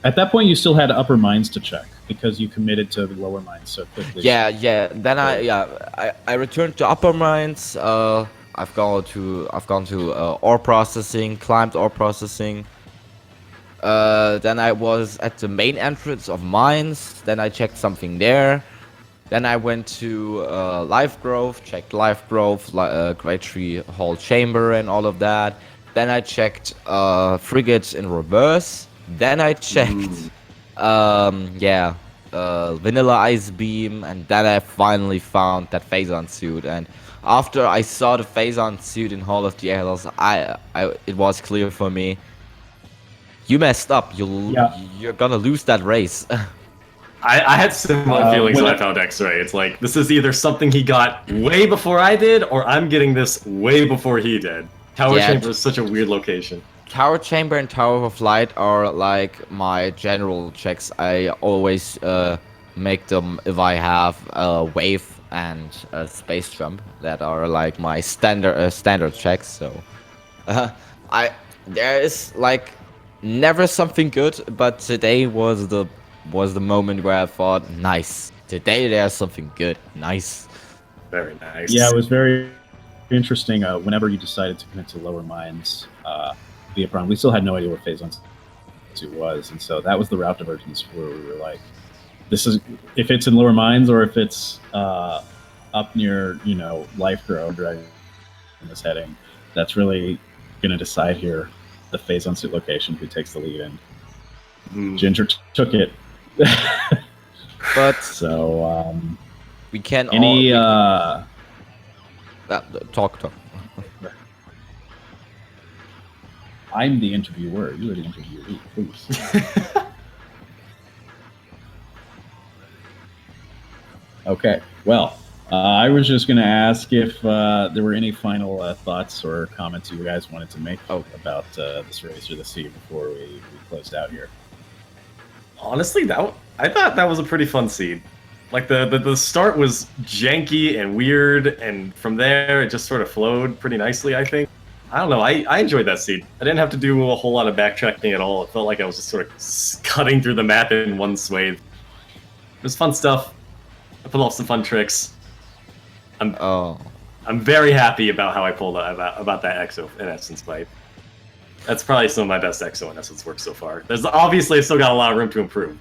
S1: At that point, you still had upper mines to check because you committed to the lower mines so quickly.
S3: Yeah. Then I returned to upper mines. I've gone to ore processing, climbed ore processing. Then I was at the main entrance of mines. Then I checked something there. Then I went to Life Grove, checked Life Grove, Great Tree Hall Chamber, and all of that. Then I checked frigates in reverse. Then I checked, Vanilla Ice Beam, and then I finally found that Phazon suit. And after I saw the Phazon suit in Hall of the Elders, it was clear for me. You messed up. You're gonna lose that race.
S2: I had similar feelings when I found X-ray. It's like, this is either something he got way before I did, or I'm getting this way before he did. Tower Chamber is such a weird location.
S3: Tower Chamber and Tower of Light are like my general checks. I always make them if I have a wave and a space jump. That are like my standard checks. So there is like never something good, but today was the moment where I thought, nice. Today there's something good. Nice.
S2: Very nice.
S1: Yeah, it was very interesting. Whenever you decided to commit to lower mines, Veapron, we still had no idea what Phazon suit was, and so that was the route divergence where we were like, "This is if it's in lower mines or if it's up near Life Grove Dragon in this heading. That's really going to decide here the Phazon suit location who takes the lead in." Ginger took it.
S3: But
S1: so
S3: we can Talk.
S1: I'm the interviewer. You are the interviewee. Please. Okay. Well, I was just going to ask if there were any final thoughts or comments you guys wanted to make about this race or the seed before we closed out here.
S2: Honestly, I thought that was a pretty fun seed. Like the start was janky and weird, and from there it just sort of flowed pretty nicely. I think. I don't know. I enjoyed that seed. I didn't have to do a whole lot of backtracking at all. It felt like I was just sort of cutting through the map in one swathe. It was fun stuff. I pulled off some fun tricks. I'm very happy about how I pulled about that Exo in Essence fight. That's probably some of my best Exo in Essence work so far. There's obviously still got a lot of room to improve.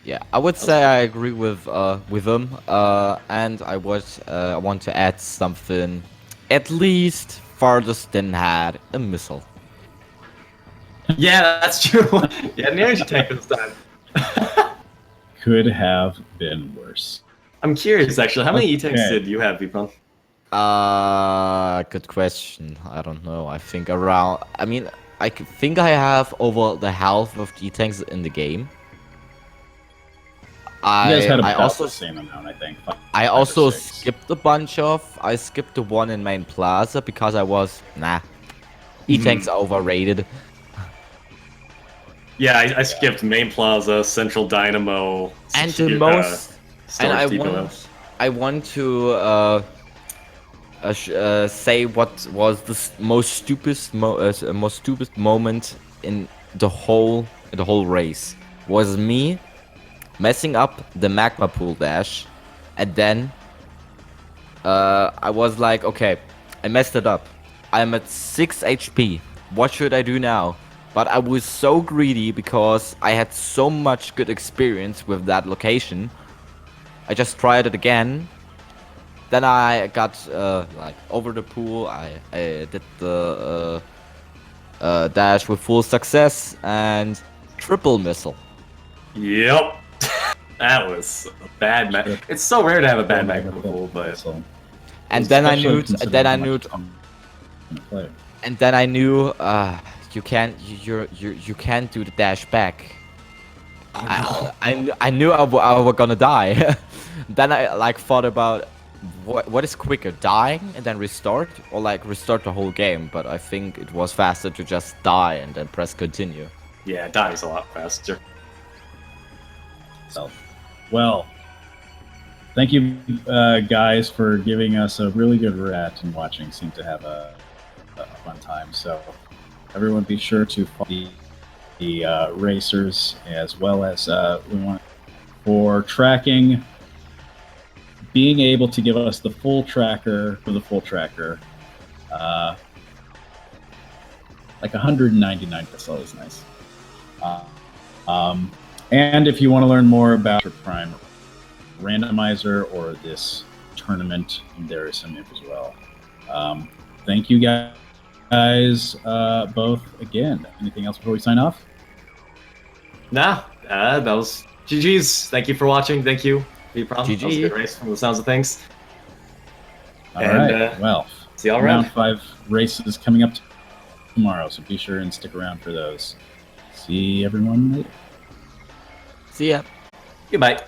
S3: Yeah, I would say I agree with him, and I want to add something. At least farthest than had a missile.
S2: Yeah, that's true. Yeah, an energy tank this time.
S1: Could have been worse.
S2: I'm curious, actually. How many E-tanks did you have, Veapron?
S3: Good question. I don't know. I think around. I mean, think I have over the half of the E-tanks in the game.
S1: You guys had about
S3: also
S1: the same amount, I think.
S3: I also skipped a bunch of. I skipped the one in main plaza because I was E-tanks are overrated.
S2: Yeah, I skipped main plaza, central dynamo,
S3: and the most. And I want to say what was the most stupid moment in the whole race was me messing up the magma pool dash, and then I was like, okay, I messed it up. I'm at 6 HP. What should I do now? But I was so greedy because I had so much good experience with that location. I just tried it again. Then I got like over the pool. I did the dash with full success and triple missile.
S2: Yep. That was a bad match. It's so rare to have a bad magma pool, but.
S3: And then I knew. And then I knew. You can't do the dash back. I knew I was gonna die. Then I thought about what is quicker, dying and then restart, or restart the whole game. But I think it was faster to just die and then press continue.
S2: Yeah, dying's a lot faster.
S1: So, well, thank you guys for giving us a really good rat and watching. Seemed to have a fun time. So. Everyone be sure to follow the racers, as well as we want for tracking, being able to give us the full tracker for the full tracker. Like 199, that's always nice. And if you want to learn more about your Prime Randomizer or this tournament, there is some info as well. Thank you guys. Both again. Anything else before we sign off?
S2: Nah, that was GG's. Thank you for watching. Thank you, Veapron.
S3: GG.
S2: That was a good race from the sounds of things.
S1: All right. Well,
S2: see y'all around.
S1: Round 5 races coming up tomorrow, so be sure and stick around for those. See everyone later.
S3: See ya.
S2: Goodbye.